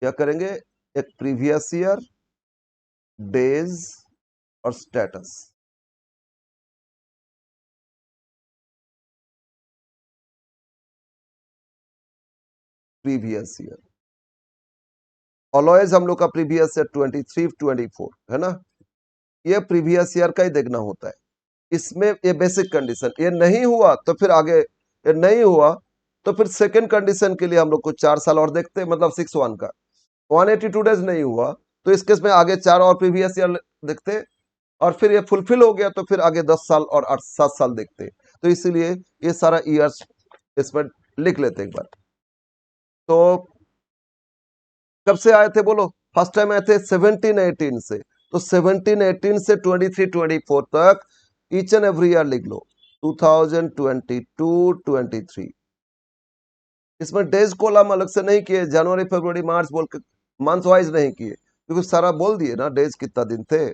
क्या करेंगे, एक प्रीवियस ईयर, डेज और स्टेटस. प्रीवियस ईयर ऑलवेज हम लोग का प्रीवियस ईयर 23-24 है ना, ये प्रीवियस ईयर का ही देखना होता है. इसमें ये बेसिक कंडीशन, ये नहीं हुआ तो फिर आगे, ये नहीं हुआ तो फिर सेकंड कंडीशन के लिए हम लोग को 4 साल और देखते हैं, मतलब 6-1 का 182 डेज नहीं हुआ तो इस केस में आगे 4 और प्रीवियस ईयर देखते, और फिर ये फुलफिल हो गया तो फिर आगे 10 साल और 8-7 साल देखते. तो इसीलिए ये सारा ईयर्स इसमें लिख लेते एक बार. तो कब से आए थे बोलो, फर्स्ट टाइम आए थे 1718 से. तो 1718 से 23-24 तक ईच एंड एवरी ईयर लिख लो. 2022-23 इसमें डेज कॉलम अलग से नहीं किए, जनवरी फरवरी मार्च बोल के मंथ वाइज नहीं किए, क्योंकि सारा बोल दिए ना डेज कितना दिन थे.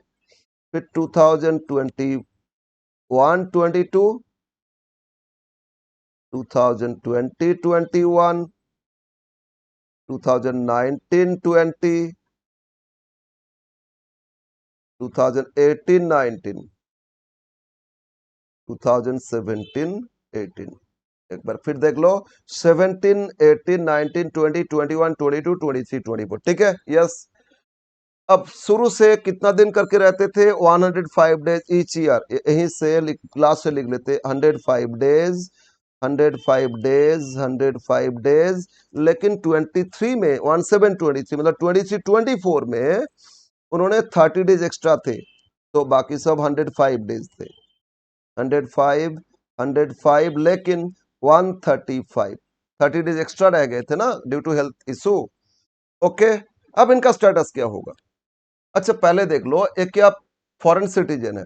फिर 2021-22, 2020-21, 2019-20, 2018-19, 2017-18. एक बार फिर देख लो, 17, 18, 19, 20, 21, 22, 23, 24. ठीक है, यस. अब शुरू से कितना दिन करके रहते थे, 105 डेज ईच ईयर. यहीं से लास्ट से लिख लेते 105 डेज, 105 डेज, 105 डेज. लेकिन 23 में 1723 मतलब 23-24 में उन्होंने 30 डेज एक्स्ट्रा थे, तो बाकी सब 105 डेज थे. 105, 105, लेकिन 135 30 डेज एक्स्ट्रा रह गए थे ना due to health issue. Okay, अब इनका स्टेटस क्या होगा. अच्छा पहले देख लो, एक क्या फॉरेन सिटीजन है,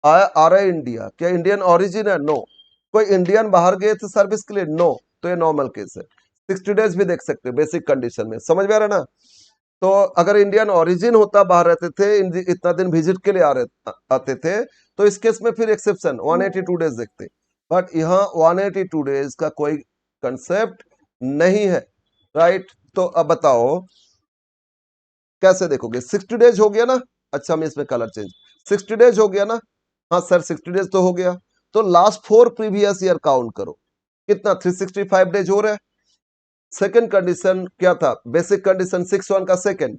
आ रहा है इंडिया, क्या इंडियन ओरिजिन है, नो. कोई इंडियन बाहर गए थे सर्विस के लिए, नो. तो ये नॉर्मल केस है. 60 डेज भी देख सकते हैं बेसिक कंडीशन में, समझ में आ रहा है ना. तो अगर इंडियन ओरिजिन होता, बाहर रहते थे, इतना दिन विजिट के लिए आते थे, तो इस केस में फिर एक्सेप्शन 182 डेज देखते. बट यहाँ 182 डेज का कोई कंसेप्ट नहीं है, राइट. तो अब बताओ कैसे देखोगे. 60 डेज हो गया ना, अच्छा मैं इसमें कलर चेंज, 60 डेज हो गया ना, हाँ सर 60 डेज तो हो गया. तो लास्ट 4 प्रीवियस ईयर काउंट करो, कितना 365 डेज हो रहा है. सेकंड कंडीशन क्या था, बेसिक कंडीशन 6-1 का सेकंड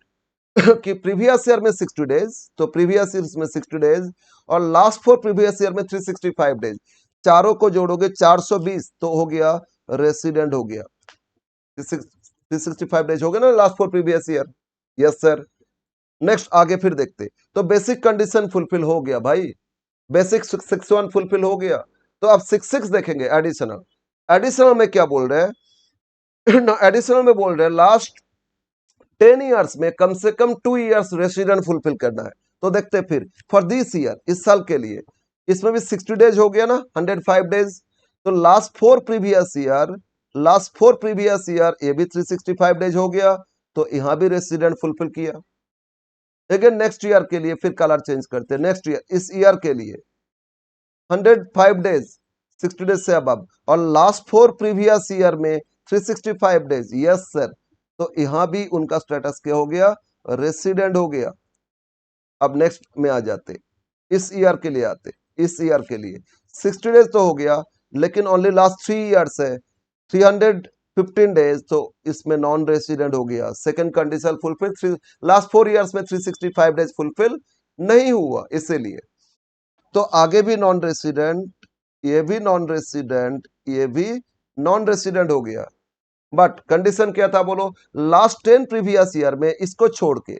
कि प्रीवियस ईयर में 60 डेज, तो प्रीवियस ईयर में 60 डेज और लास्ट 4 प्रीवियस ईयर में 365 डेज. चारों को जोड़ोगे 420, तो हो गया रेसिडेंट, हो गया 365 डेज हो गया ना last 4 previous year. Yes sir. Next आगे फिर देखते. तो बेसिक कंडीशन फुलफिल हो गया भाई, बेसिक 6-1 फुलफिल हो गया. तो अब 6-6 देखेंगे एडिशनल. एडिशनल में क्या बोल रहे हैं ना, एडिशनल में बोल रहे हैं लास्ट 10 ईयर्स में कम से कम 2 ईयर्स रेसिडेंट फुलफिल करना है. तो देखते फिर फॉर दिस ईयर, इस साल के लिए, इसमें भी 60 डेज हो गया ना, 105 डेज. तो last 4 previous year, last 4 previous year ये भी 365 डेज हो गया, तो यहां भी रेसिडेंट फुलफिल किया. अगेन नेक्स्ट ईयर के लिए फिर कलर चेंज करते हैं. नेक्स्ट ईयर, इस ईयर के लिए 105 डेज, 60 डेज से अब और लास्ट 4 प्रीवियस ईयर में 365 डेज. Yes sir. तो यहां भी उनका स्टेटस क्या हो गया, रेसिडेंट हो गया. अब नेक्स्ट में आ जाते, इस ईयर के लिए आते. इस ईयर के लिए 60 डेज तो हो गया, लेकिन ओनली लास्ट 3 ईयर्स है, 315 डेज, तो इसमें नॉन रेसिडेंट हो गया. Second condition fulfil. Last 4 years में 365 डेज फुलफिल नहीं हुआ, इसीलिए. तो आगे भी नॉन रेसिडेंट, ये भी नॉन रेसिडेंट, ये भी नॉन रेसिडेंट हो गया। बट कंडीशन क्या था बोलो, लास्ट 10 प्रीवियस ईयर में, इसको छोड़ के,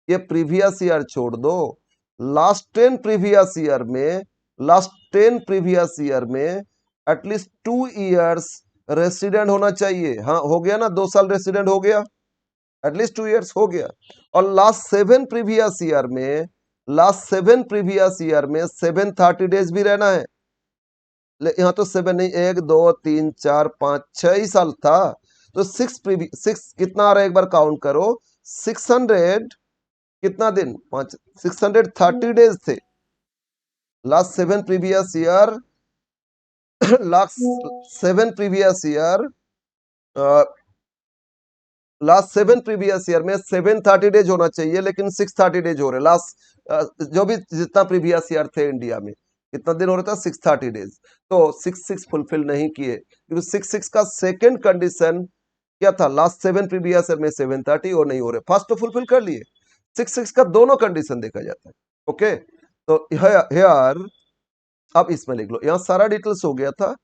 ये प्रीवियस ईयर छोड़ दो, लास्ट 10 प्रीवियस ईयर में, लास्ट 10 प्रीवियस ईयर में एटलीस्ट 2 इयर्स रेसिडेंट होना चाहिए। हाँ हो गया ना, 2 साल रेसिडेंट हो गया, एटलीस्ट 2 इयर्स हो गया। और लास्ट 7 प्रीवियस ईयर में, लास्ट 7 प्रीवियस ईयर में 730 डेज भी रहना है। यहाँ तो 7 नहीं, 1 2 3 4 5 6 ही साल था, तो 6 कितना आ रहा है एक बार काउंट करो, 600 कितना दिन, 630 डेज थे last 7 previous year. Last 7 previous year, last 7 previous year में 730 डेज होना चाहिए, लेकिन 630 डेज हो रहे लास्ट, जो भी जितना प्रीवियस ईयर थे इंडिया में, कितना दिन हो रहा था, 630 डेज। तो 6 फुलफिल नहीं किए, क्योंकि 6 का सेकेंड कंडीशन क्या था, लास्ट 7 प्रीवियस ईयर में 730 और नहीं हो रहे, फर्स्ट तो फुलफिल कर लिए। 6 का दोनों कंडीशन देखा जाता है। ओके, तो हियर अब इसमें लिख लो, यहाँ सारा डिटेल्स हो गया था।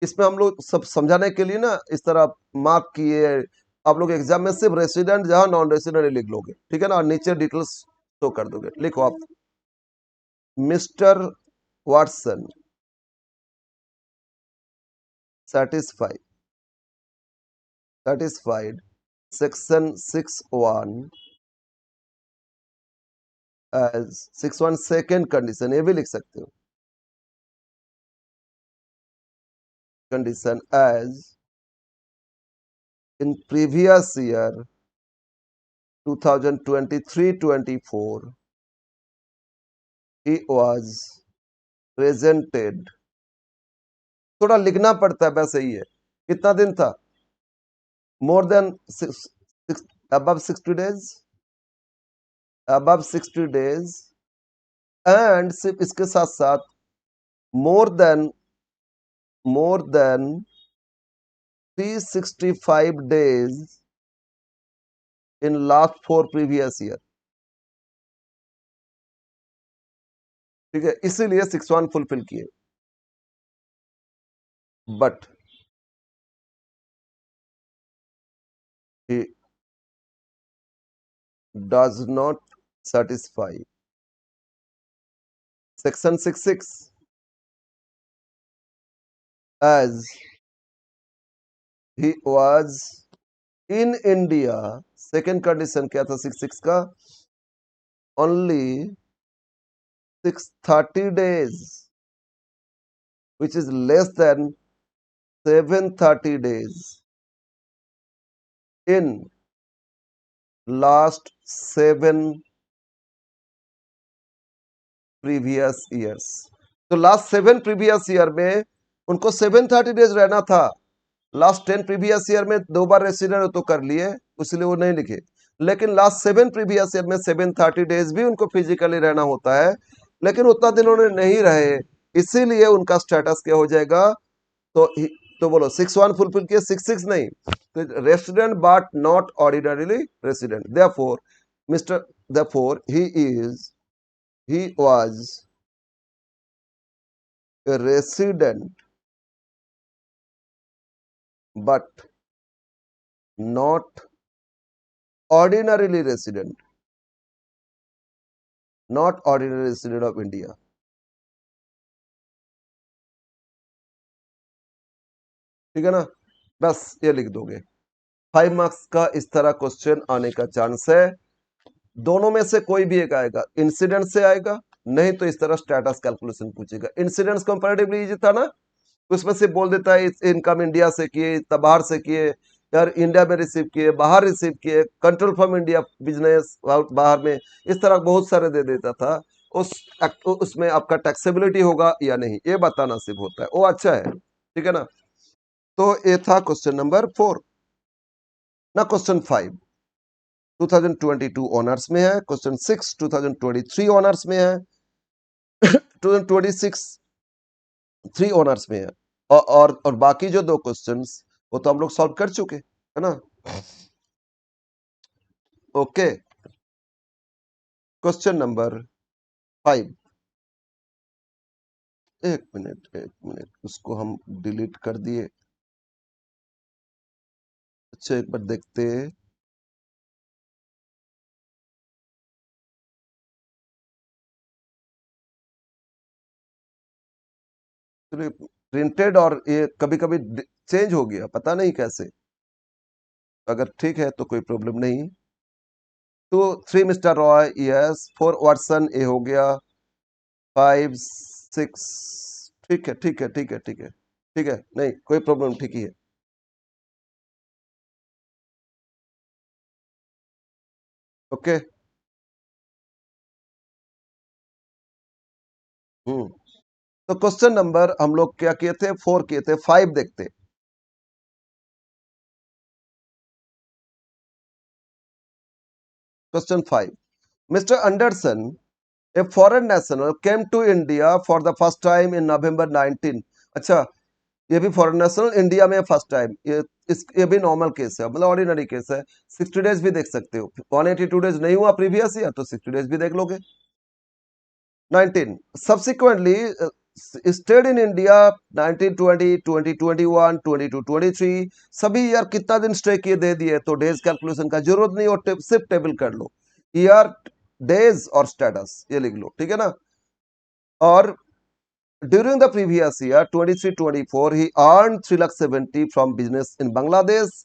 इसमें हम लोग सब समझाने के लिए ना इस तरह मार्क किए, आप लोग एग्जाम में सिर्फ रेसिडेंट जहां नॉन रेसिडेंट लिख लोगे, ठीक है ना, और नीचे डिटेल्स तो कर दोगे। लिखो आप, mister Watson satisfied, satisfied section 61 as 61 second condition, ये भी लिख सकते हो, condition as in previous year 2023-24 he was presented, थोड़ा लिखना पड़ता है वैसे ही है, कितना दिन था, more than above 60 days, above 60 days, and सिर्फ इसके साथ साथ more than 365 days in last 4 previous year, ठीक है, इसीलिए 61 फुलफिल किए। But he does not satisfy section 66 as he was in India, second condition क्या था 66 का, only 630 days which is less than 730 days in last 7 previous years। तो last 7 previous year में उनको 730 डेज रहना था, लास्ट 10 प्रीवियस ईयर में 2 बार resident तो कर लिए, इसलिए वो नहीं लिखे, लेकिन लास्ट 7 प्रीवियस ईयर में 730 डेज भी उनको फिजिकली रहना होता है, लेकिन उतना दिन उन्होंने नहीं रहे, इसीलिए उनका स्टेटस क्या हो जाएगा, तो तो बोलो 61 फुलफिल किए, 66 नहीं, तो resident but not ordinarily resident, therefore mister, therefore he was a resident but not ordinarily resident, not ordinary resident of India। ठीक है ना, बस ये लिख दोगे। 5 मार्क्स का इस तरह क्वेश्चन आने का चांस है, दोनों में से कोई भी एक आएगा, इंसिडेंट से आएगा, नहीं तो इस तरह स्टेटस कैलकुलेशन पूछेगा। इंसिडेंट्स कंपैरेटिवली इजी था ना, उसमें से बोल देता है इनकम इंडिया से किए, बाहर से किए, यार इंडिया में रिसीव किए, बाहर रिसीव किए, कंट्रोल फ्रॉम इंडिया बिजनेस बाहर में, इस तरह बहुत सारे दे देता था। उस उसमें आपका टैक्सेबिलिटी होगा या नहीं ये बताना सिर्फ होता है, वो अच्छा है, ठीक है ना। तो ये था क्वेश्चन नंबर 4। ना क्वेश्चन 5 2022 ऑनर्स में है, क्वेश्चन 6 2023 ऑनर्स में है, 2026 3 ऑनर्स में है, और बाकी जो 2 क्वेश्चंस वो तो हम लोग सॉल्व कर चुके है ना। ओके, क्वेश्चन नंबर 5, एक मिनट, उसको हम डिलीट कर दिए। अच्छा एक बार देखते हैं। प्रिंटेड और ये कभी कभी चेंज हो गया, पता नहीं कैसे। अगर ठीक है तो कोई प्रॉब्लम नहीं। तो 3 मिस्टर रॉय, यस। 4 वाटसन, ए हो गया। 5 6, ठीक है ठीक है ठीक है ठीक है ठीक है, नहीं कोई प्रॉब्लम, ठीक ही है। ओके। हम्म। तो क्वेश्चन नंबर हम लोग क्या किए थे, 4 किए थे, 5 देखते। Question 5, mister Anderson, a foreign national came to India for the first time in November 19। अच्छा, ये भी फॉरेन नेशनल इंडिया में फर्स्ट टाइम, ये भी नॉर्मल केस है, मतलब ऑर्डिनरी केस है। 60 डेज भी देख सकते हो, 182 डेज नहीं हुआ प्रीवियस ईयर तो 60 डेज भी देख लोगे। 19 subsequently stayed in India 1920, 2021, 22, 23, सभी ईयर कितना दिन स्टे किए दे दिए, तो डेज कैलकुलेशन का जरूरत नहीं, और सिर्फ टेबल कर लो, ईयर, डेज और स्टेटस, ये लिख लो, ठीक है ना। और during the previous year 23-24 he earned 3,70,000 from business in Bangladesh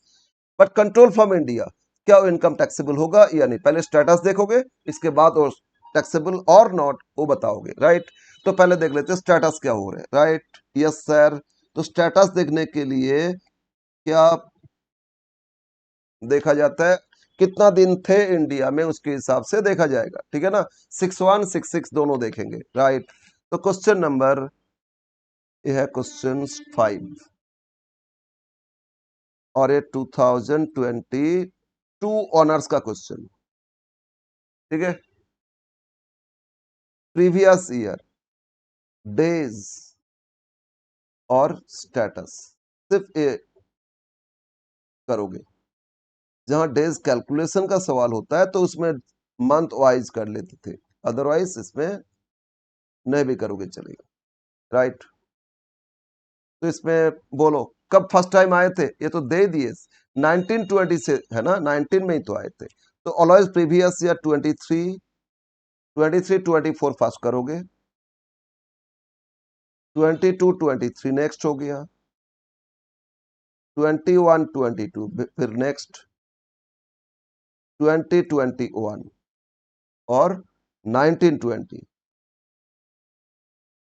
but control from India। क्या वो इनकम टैक्सेबल होगा या नहीं, पहले स्टेटस देखोगे, इसके बाद और टैक्सेबल और नॉट वो बताओगे, राइट। तो पहले देख लेते हैं स्टेटस क्या हो रहा है, राइट, यस सर। तो स्टेटस देखने के लिए क्या देखा जाता है, कितना दिन थे इंडिया में, उसके हिसाब से देखा जाएगा, ठीक है ना। 61, 66 दोनों देखेंगे, राइट। तो क्वेश्चन नंबर, यह है क्वेश्चन 5 और ये 2022 ऑनर्स का क्वेश्चन, ठीक है। प्रीवियस ईयर, डेज और स्टेटस, सिर्फ ये करोगे। जहां डेज कैलकुलेशन का सवाल होता है तो उसमें मंथ वाइज कर लेते थे, अदरवाइज इसमें नहीं भी करोगे चलेगा, राइट। तो इसमें बोलो कब फर्स्ट टाइम आए थे, ये तो दे दिए, 1920 से है ना, 19 में ही तो आए थे। तो ऑलवेज प्रीवियस ईयर 23, 24 फर्स्ट करोगे, 22-23 नेक्स्ट हो गया, 21-22 फिर नेक्स्ट 20-21 और 19-20।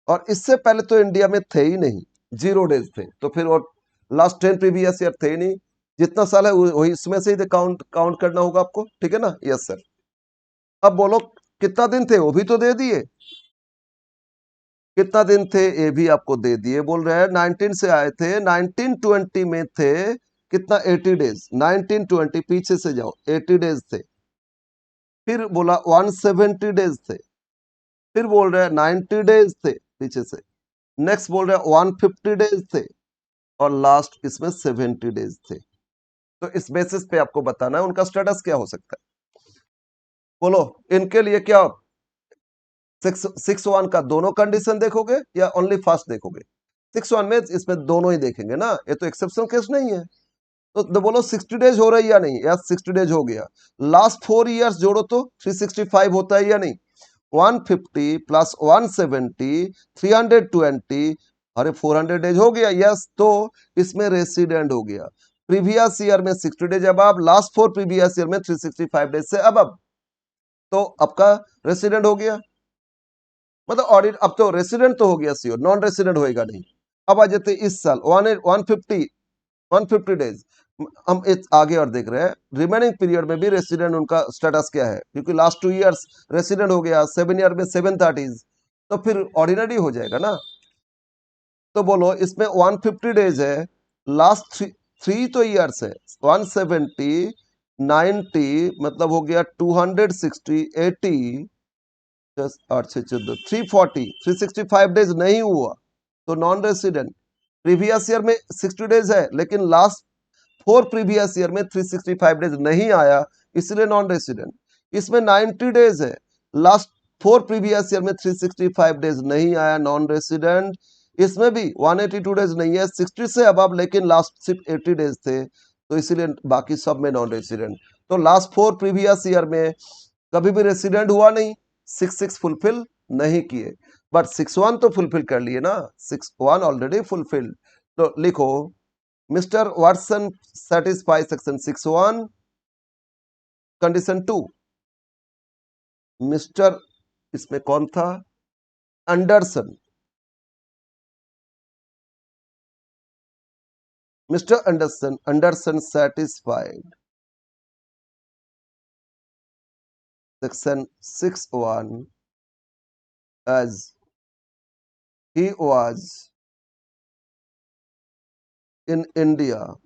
और इससे पहले तो इंडिया में थे ही नहीं, 0 डेज थे, तो फिर और लास्ट 10 प्रीवियस ईयर थे ही नहीं। जितना साल है वही इसमें से ही काउंट काउंट करना होगा आपको, ठीक है ना, यस सर। अब बोलो कितना दिन थे, वो भी तो दे दिए, कितना दिन थे ये भी आपको दे दिए। बोल रहे हैं 19 से आए थे, 1920 में थे कितना, 80 डेज, 1920 पीछे से जाओ, 80 डेज थे। फिर बोला 170 डेज थे, फिर बोल रहे हैं 90 डेज थे पीछे से, नेक्स्ट बोल रहे हैं 150 डेज थे, और लास्ट इसमें 70 डेज थे। तो इस बेसिस पे आपको बताना है उनका स्टेटस क्या हो सकता है। बोलो इनके लिए क्या, 6-1 का दोनों कंडीशन देखोगे या ओनली फर्स्ट देखोगे। 6-1 में इसमें दोनों ही देखेंगे ना, ये तो एक्सेप्शनल केस नहीं है। तो बोलो 60 डेज हो रही है या नहीं, या 60 डेज हो गया। लास्ट 4 इयर्स जोड़ो तो 365 होता है या नहीं। 150 प्लस 170, 320, अरे 400 डेज हो गया, यस। तो इसमें रेसिडेंट हो गया, प्रीवियस ईयर में 60 डेज अब, लास्ट 4 प्रीवियस ईयर में 365 डेज से अब तो आपका रेसिडेंट हो गया, मतलब ऑडिट। अब तो रेसिडेंट तो हो गया श्योर, नॉन रेसिडेंट होएगा नहीं। अब आ जाते इस साल 150 डेज, हम इस आगे और देख रहे हैं रिमेनिंग पीरियड में भी रेसिडेंट उनका स्टेटस क्या है, क्योंकि लास्ट 2 इयर्स रेसिडेंट हो गया, 7 ईयर में 730, तो फिर ऑर्डिनरी हो जाएगा ना। तो बोलो इसमें 150 डेज है, लास्ट थ्री तो ईयर्स है, 170, 90 मतलब हो गया 260, 80, 8 6 14, 340, 365 डेज नहीं हुआ तो नॉन रेसिडेंट। प्रीवियस ईयर में 60 डेज है, लेकिन लास्ट 4 प्रीवियस ईयर में 365 डेज नहीं आया, इसलिए नॉन रेसिडेंट। इसमें 90 डेज है, लास्ट 4 प्रीवियस ईयर में 365 डेज नहीं आया नॉन रेसिडेंट, इसमें भी 182 डेज नहीं है, 60 से अबव, लेकिन लास्ट सिर्फ 80 डेज थे, तो इसीलिए बाकी सब में नॉन रेसिडेंट। तो लास्ट 4 प्रीवियस ईयर में कभी भी रेसिडेंट हुआ नहीं, 6 फुलफिल नहीं किए, बट 6 तो फुलफिल कर लिए ना, 6 ऑलरेडी फुलफिल्ड। तो लिखो mister Watson satisfy section 6 condition 2। Mister, इसमें कौन था, Anderson, mister Anderson satisfied section 6(1) as he was in India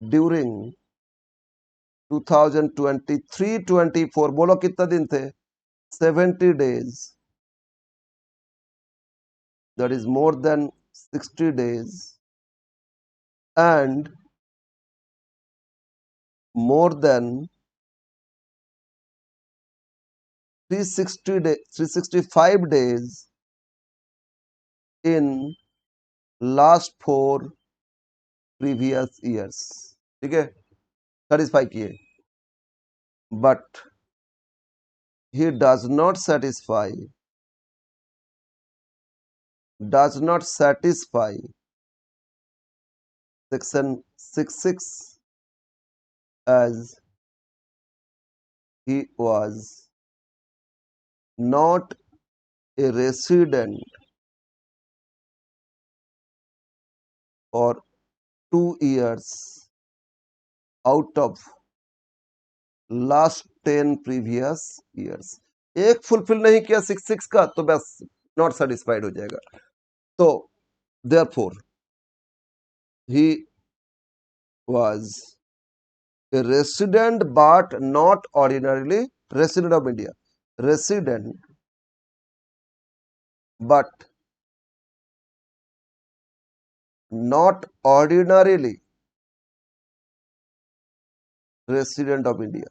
during 2023-24, बोलो कितना दिन थे, 70 days, that is more than 60 days, and more than 365 days in last 4 previous years। ठीक है, satisfy किए, but he does not satisfy section 6(6) as he was not a resident for 2 years out of last 10 previous years। एक fulfil नहीं किया 6(6) का, तो बस not satisfied हो जाएगा। तो therefore he was a resident but not ordinarily resident of India, resident but not ordinarily resident of India,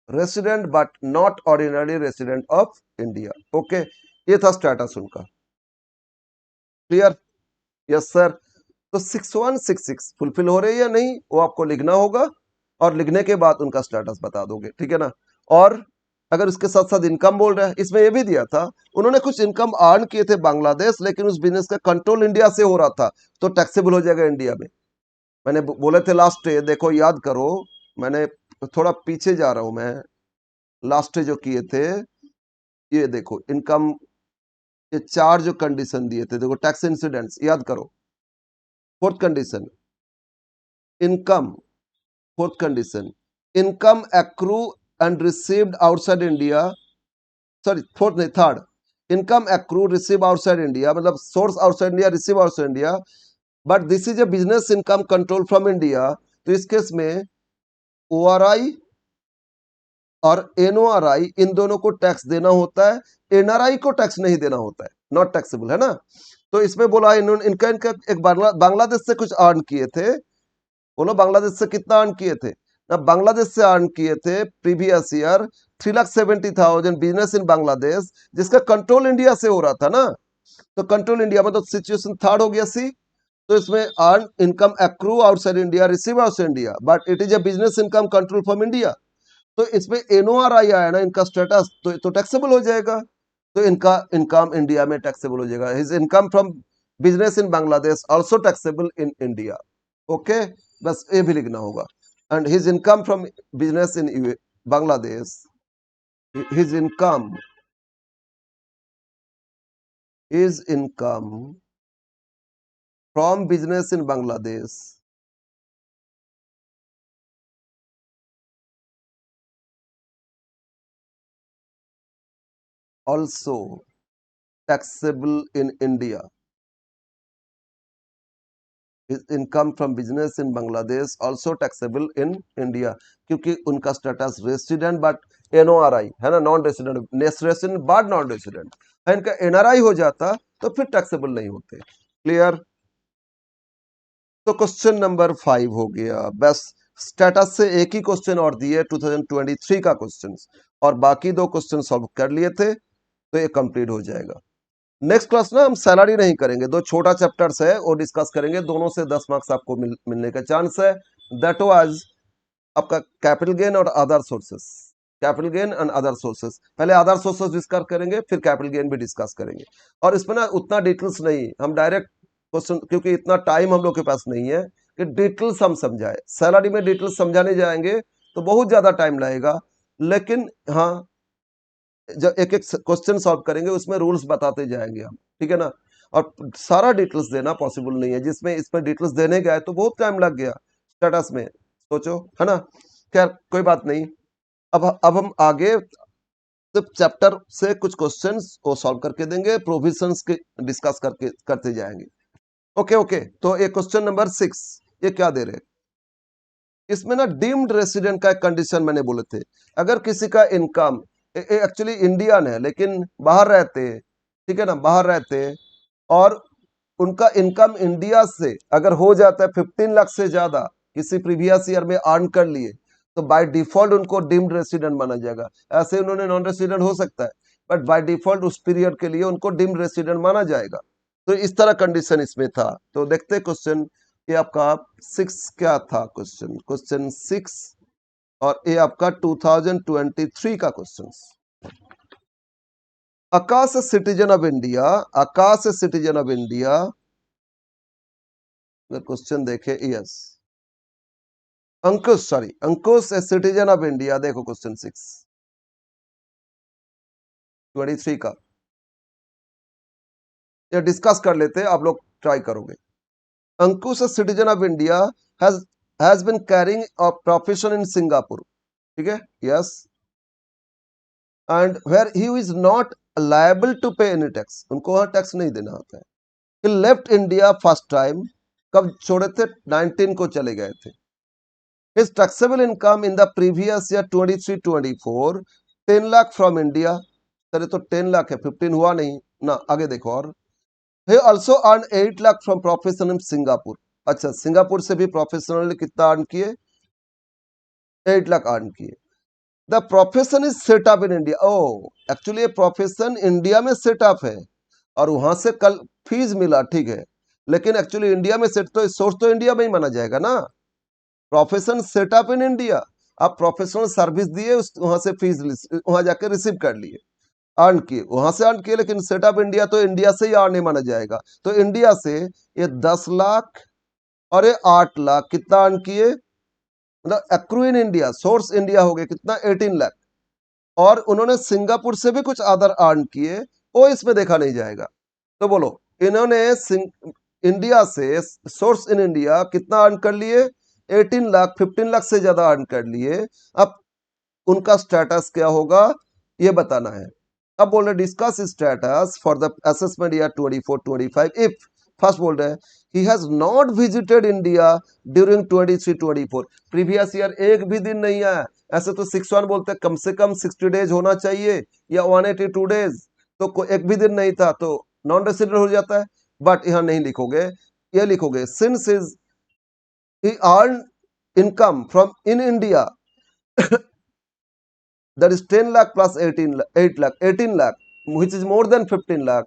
resident but not ordinarily resident of India। Okay, ये था स्टेटस उनका, क्लियर, यस सर। तो 6166 fulfil हो रही है या नहीं, वो आपको लिखना होगा, और लिखने के बाद उनका स्टेटस बता दोगे, ठीक है ना। और अगर उसके साथ साथ इनकम बोल रहा है, इसमें ये भी दिया था उन्होंने कुछ इनकम अर्न किए थे बांग्लादेश, लेकिन उस बिजनेस का कंट्रोल इंडिया से हो रहा था, तो टैक्सेबल हो जाएगा इंडिया में। मैंने बोले थे लास्ट डे, देखो याद करो, मैंने थोड़ा पीछे जा रहा हूं मैं, लास्ट डे जो किए थे, ये देखो इनकम, ये 4 जो कंडीशन दिए थे, देखो टैक्स इंसिडेंट्स याद करो। Fourth condition income, fourth condition income accrue and received outside India, sorry fourth नहीं, third, income accrue receive outside India, मतलब source outside India, receive outside India, but this is a business income control from India. तो इस case में ORI और एनओआरआई, इन दोनों को tax देना होता है, एनआरआई को टैक्स नहीं देना होता है, नॉट टैक्सेबल, है ना। तो इसमें बोला इनका एक बांग्लादेश से कुछ अर्न किए थे, बोलो बांग्लादेश से कितना अर्न किए थे ना, बांग्लादेश से अर्न किए थे previous year 3,70,000 business in Bangladesh, जिसका कंट्रोल इंडिया से हो रहा था ना। तो कंट्रोल इंडिया मतलब सिचुएशन थर्ड हो गया सी। तो इसमें earn income accrue outside India, receive outside India, but it is a business income control from India. तो इसमें एनओआरआई आया ना, इनका स्टेटस, तो टैक्सेबल हो जाएगा, तो इनका इनकम इंडिया में टैक्सेबल हो जाएगा। His income from business in Bangladesh also taxable in India. Okay, बस ये भी लिखना होगा। And his income from business in Bangladesh, his income from business in Bangladesh also taxable in India। His income from business in Bangladesh also taxable in India, क्योंकि उनका status resident but एनओआरआई है ना, non resident, resident but non resident है, इनका NRI हो जाता तो फिर टैक्सेबल नहीं होते। क्लियर, तो क्वेश्चन नंबर 5 हो गया। बस स्टेटस से एक ही क्वेश्चन और दिए 2023 का क्वेश्चन, और बाकी 2 क्वेश्चन सॉल्व कर लिए थे, तो ये कंप्लीट हो जाएगा। नेक्स्ट क्लास ना हम सैलरी नहीं करेंगे, 2 छोटा चैप्टर्स है वो डिस्कस करेंगे, दोनों से 10 मार्क्स आपको मिलने का चांस है। दैट वाज आपका कैपिटल गेन और other sources. Capital gain and other sources, पहले अदर सोर्सेस डिस्कस करेंगे, फिर कैपिटल गेन भी डिस्कस करेंगे। और इसमें ना उतना डिटेल्स नहीं, हम डायरेक्ट क्वेश्चन, क्योंकि इतना टाइम हम लोग के पास नहीं है कि डिटेल्स हम समझाए। सैलरी में डिटेल्स समझाने जाएंगे तो बहुत ज्यादा टाइम लगेगा, लेकिन हाँ, जब एक एक क्वेश्चन सॉल्व करेंगे उसमें रूल्स बताते जाएंगे हम, ठीक है ना। और सारा डिटेल्स देना पॉसिबल नहीं है, जिसमें इसमें डिटेल्स देने गए तो बहुत टाइम लग गया स्टेटस में, सोचो, है ना। खैर कोई बात नहीं। अब हम आगे सिर्फ चैप्टर से कुछ क्वेश्चंस को सॉल्व करके देंगे, प्रोविजंस के डिस्कस करके करते जाएंगे। ओके ओके, तो ये क्वेश्चन नंबर 6, ये क्या दे रहे हैं इसमें ना, डीम्ड रेसिडेंट का एक कंडीशन मैंने बोले थे। अगर किसी का इनकम एक्चुअली इंडियन है लेकिन बाहर रहते हैं, ठीक है ना, बाहर रहते हैं, और उनका इनकम इंडिया से अगर हो जाता है 15 लाख से ज्यादा, किसी प्रीवियस ईयर में अर्न कर लिए, तो बाय डिफॉल्ट उनको डीम्ड रेसिडेंट माना जाएगा। ऐसे उन्होंने नॉन रेसिडेंट हो सकता है, बट बाय डिफॉल्ट उस पीरियड के लिए उनको डीम्ड रेसिडेंट माना जाएगा। तो इस तरह कंडीशन इसमें था। तो देखते क्वेश्चन, ये आपका 6 क्या था क्वेश्चन, क्वेश्चन 6, और ये आपका 2023 का question. Akash citizen of India, Akash citizen of India, अगर क्वेश्चन देखे, yes, Ankush, sorry, Ankush a citizen of India. देखो क्वेश्चन 23 का, ये डिस्कस कर लेते हैं, आप लोग ट्राई करोगे। Ankush a citizen of India has been carrying a profession in Singapore, ठीक है, yes, and where he is not liable to pay any tax, उनको वहां टैक्स नहीं देना होता है। He left India first time, कब छोड़े थे, 19 को चले गए थे। His taxable income in the previous year 23-24 10 lakh from India. चले तो 10 लाख है, 15 हुआ नहीं ना, आगे देखो। और he also earned 8 lakh from profession in Singapore. अच्छा, सिंगापुर से भी प्रोफेशनल कितना अर्न किए, 8 लाख अर्न किए। The profession is setup in India. Oh, actually ये प्रोफेशन इंडिया में सेटअप है, और वहां से कल फीस मिला, ठीक है, लेकिन एक्चुअली इंडिया में सेट, तो सोर्स तो इंडिया में ही माना जाएगा ना। प्रोफेशन सेटअप इन इंडिया, आप प्रोफेशनल सर्विस दिए, उस वहां से फीस वहां जाकर रिसीव कर लिए, अर्न किए, वहां से अर्न किए, लेकिन सेटअप इंडिया तो इंडिया से ही अर्न नहीं माना जाएगा। तो इंडिया से ये 10 लाख और ये 8 लाख कितना अर्न किए, मतलब accrue in India, source India हो गया कितना, 18 लाख। और उन्होंने सिंगापुर से भी कुछ अदर अर्न किए, वो इसमें देखा नहीं जाएगा। तो बोलो, इन्होंने इंडिया से, सोर्स इन इंडिया कितना अर्न कर लिए, 18 लाख, 15 लाख से ज्यादा अर्न कर लिए। अब उनका स्टेटस क्या होगा ये बताना है। अब बोल रहे discuss status for the assessment year 24-25 if, first बोल रहे हैं he has not visited India during 23-24, previous year एक भी दिन नहीं आया। ऐसे तो 6-1 बोलते हैं कम से कम 60 डेज होना चाहिए या 182 डेज, तो एक भी दिन नहीं था तो नॉन रेसिडेंट हो जाता है। बट यहाँ नहीं लिखोगे, ये लिखोगे since is he earned income from in India that is 10 lakh plus 8 lakh, 18 lakh, which is more than 15 lakh.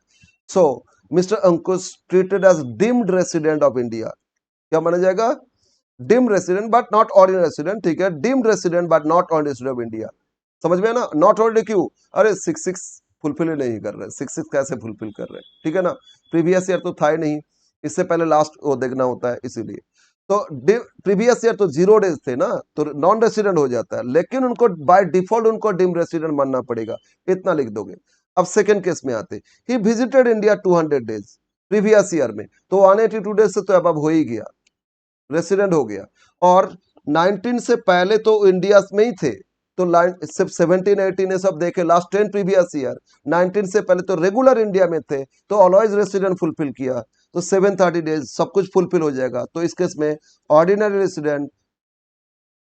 So, Mr. Ankush treated as deemed resident of India. क्या माना जाएगा, deemed resident but not ordinary resident, ठीक है, deemed resident but not ordinary resident of India. समझ में ना, not ordinary क्यों, अरे 6-6 फुलफिल नहीं कर रहे, 6-6 कैसे फुलफिल कर रहे, ठीक है ना, प्रीवियस ईयर तो था ही नहीं, इससे पहले लास्ट वो देखना होता है, इसीलिए। तो प्रीवियस ईयर तो 0 डेज थे ना, तो नॉन रेसिडेंट हो जाता है, लेकिन उनको बाय डिफॉल्ट उनको डीम्ड रेसिडेंट मानना पड़ेगा, इतना लिख दोगे। अब सेकंड केस में आते, he visited India 200 days previous year में, तो 182 डेज से तो अब हो ही गया, रेसिडेंट हो गया। और 19 से पहले तो इंडिया में ही थे, तो सिर्फ 17-18 सब देखे, लास्ट 10 प्रीवियस ईयर 19 से पहले तो रेगुलर इंडिया में थे, तो ऑलवेज रेसिडेंट फुलफिल किया, तो 730 डेज सब कुछ फुलफिल हो जाएगा। तो इस केस में ordinary resident,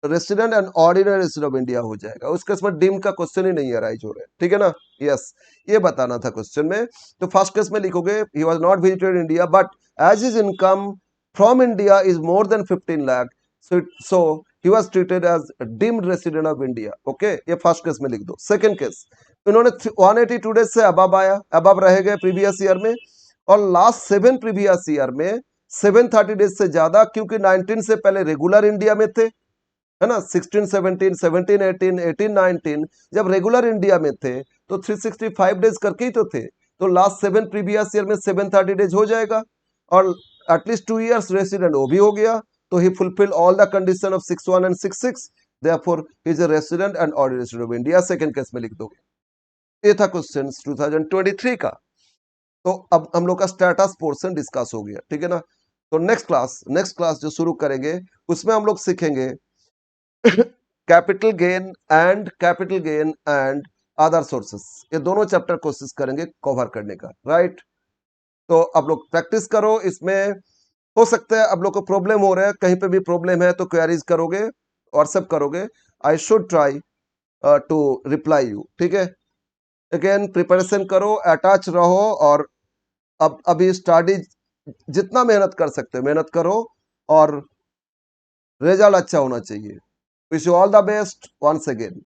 resident and ordinary resident of India हो जाएगा। उस केस में डीम का क्वेश्चन ही नहीं अराइज हो रहा है, ठीक है ना, यस, ये बताना था क्वेश्चन में। तो फर्स्ट केस में लिखोगे he was not visited India but as is income from India is more than 15 lakh. So he was treated as a deemed resident of India. Okay, ये फर्स्ट केस में लिख दो. Second case, इन्होंने 182 days से above आया, above रह गए previous year में, और लास्ट 7 प्रीवियस ईयर में 730 डेज से ज्यादा, क्योंकि 19 से पहले रेगुलर इंडिया में थे, है ना, 16 17 17 18 18 19 जब रेगुलर इंडिया में थे तो 365 डेज करके ही तो थे, तो लास्ट 7 प्रीवियस ईयर में 730 डेज हो जाएगा, और एटलीस्ट 2 इयर्स रेसिडेंट वो भी हो गया, तो he fulfil all the condition of 61 and 66, therefore he is a resident and ordinary resident of India. Second case में लिख दोगे. ये था क्वेश्चन 2023 का. तो अब हम लोग का स्टेटस पोर्शन डिस्कस हो गया, ठीक है ना. तो नेक्स्ट क्लास जो शुरू करेंगे उसमें हम लोग सीखेंगे capital gain and other sources. ये दोनों चैप्टर कोशिश करेंगे कवर करने का, राइट. तो आप लोग प्रैक्टिस करो. इसमें हो सकता है आप लोग को प्रॉब्लम हो रहा है, कहीं पे भी प्रॉब्लम है तो क्वेरीज करोगे, व्हाट्सएप करोगे. I should try to reply you, ठीक है. अगेन प्रिपरेशन करो, अटैच रहो, और अब अभी स्टडी जितना मेहनत कर सकते हो मेहनत करो, और रिजल्ट अच्छा होना चाहिए. Wish you all the best once again.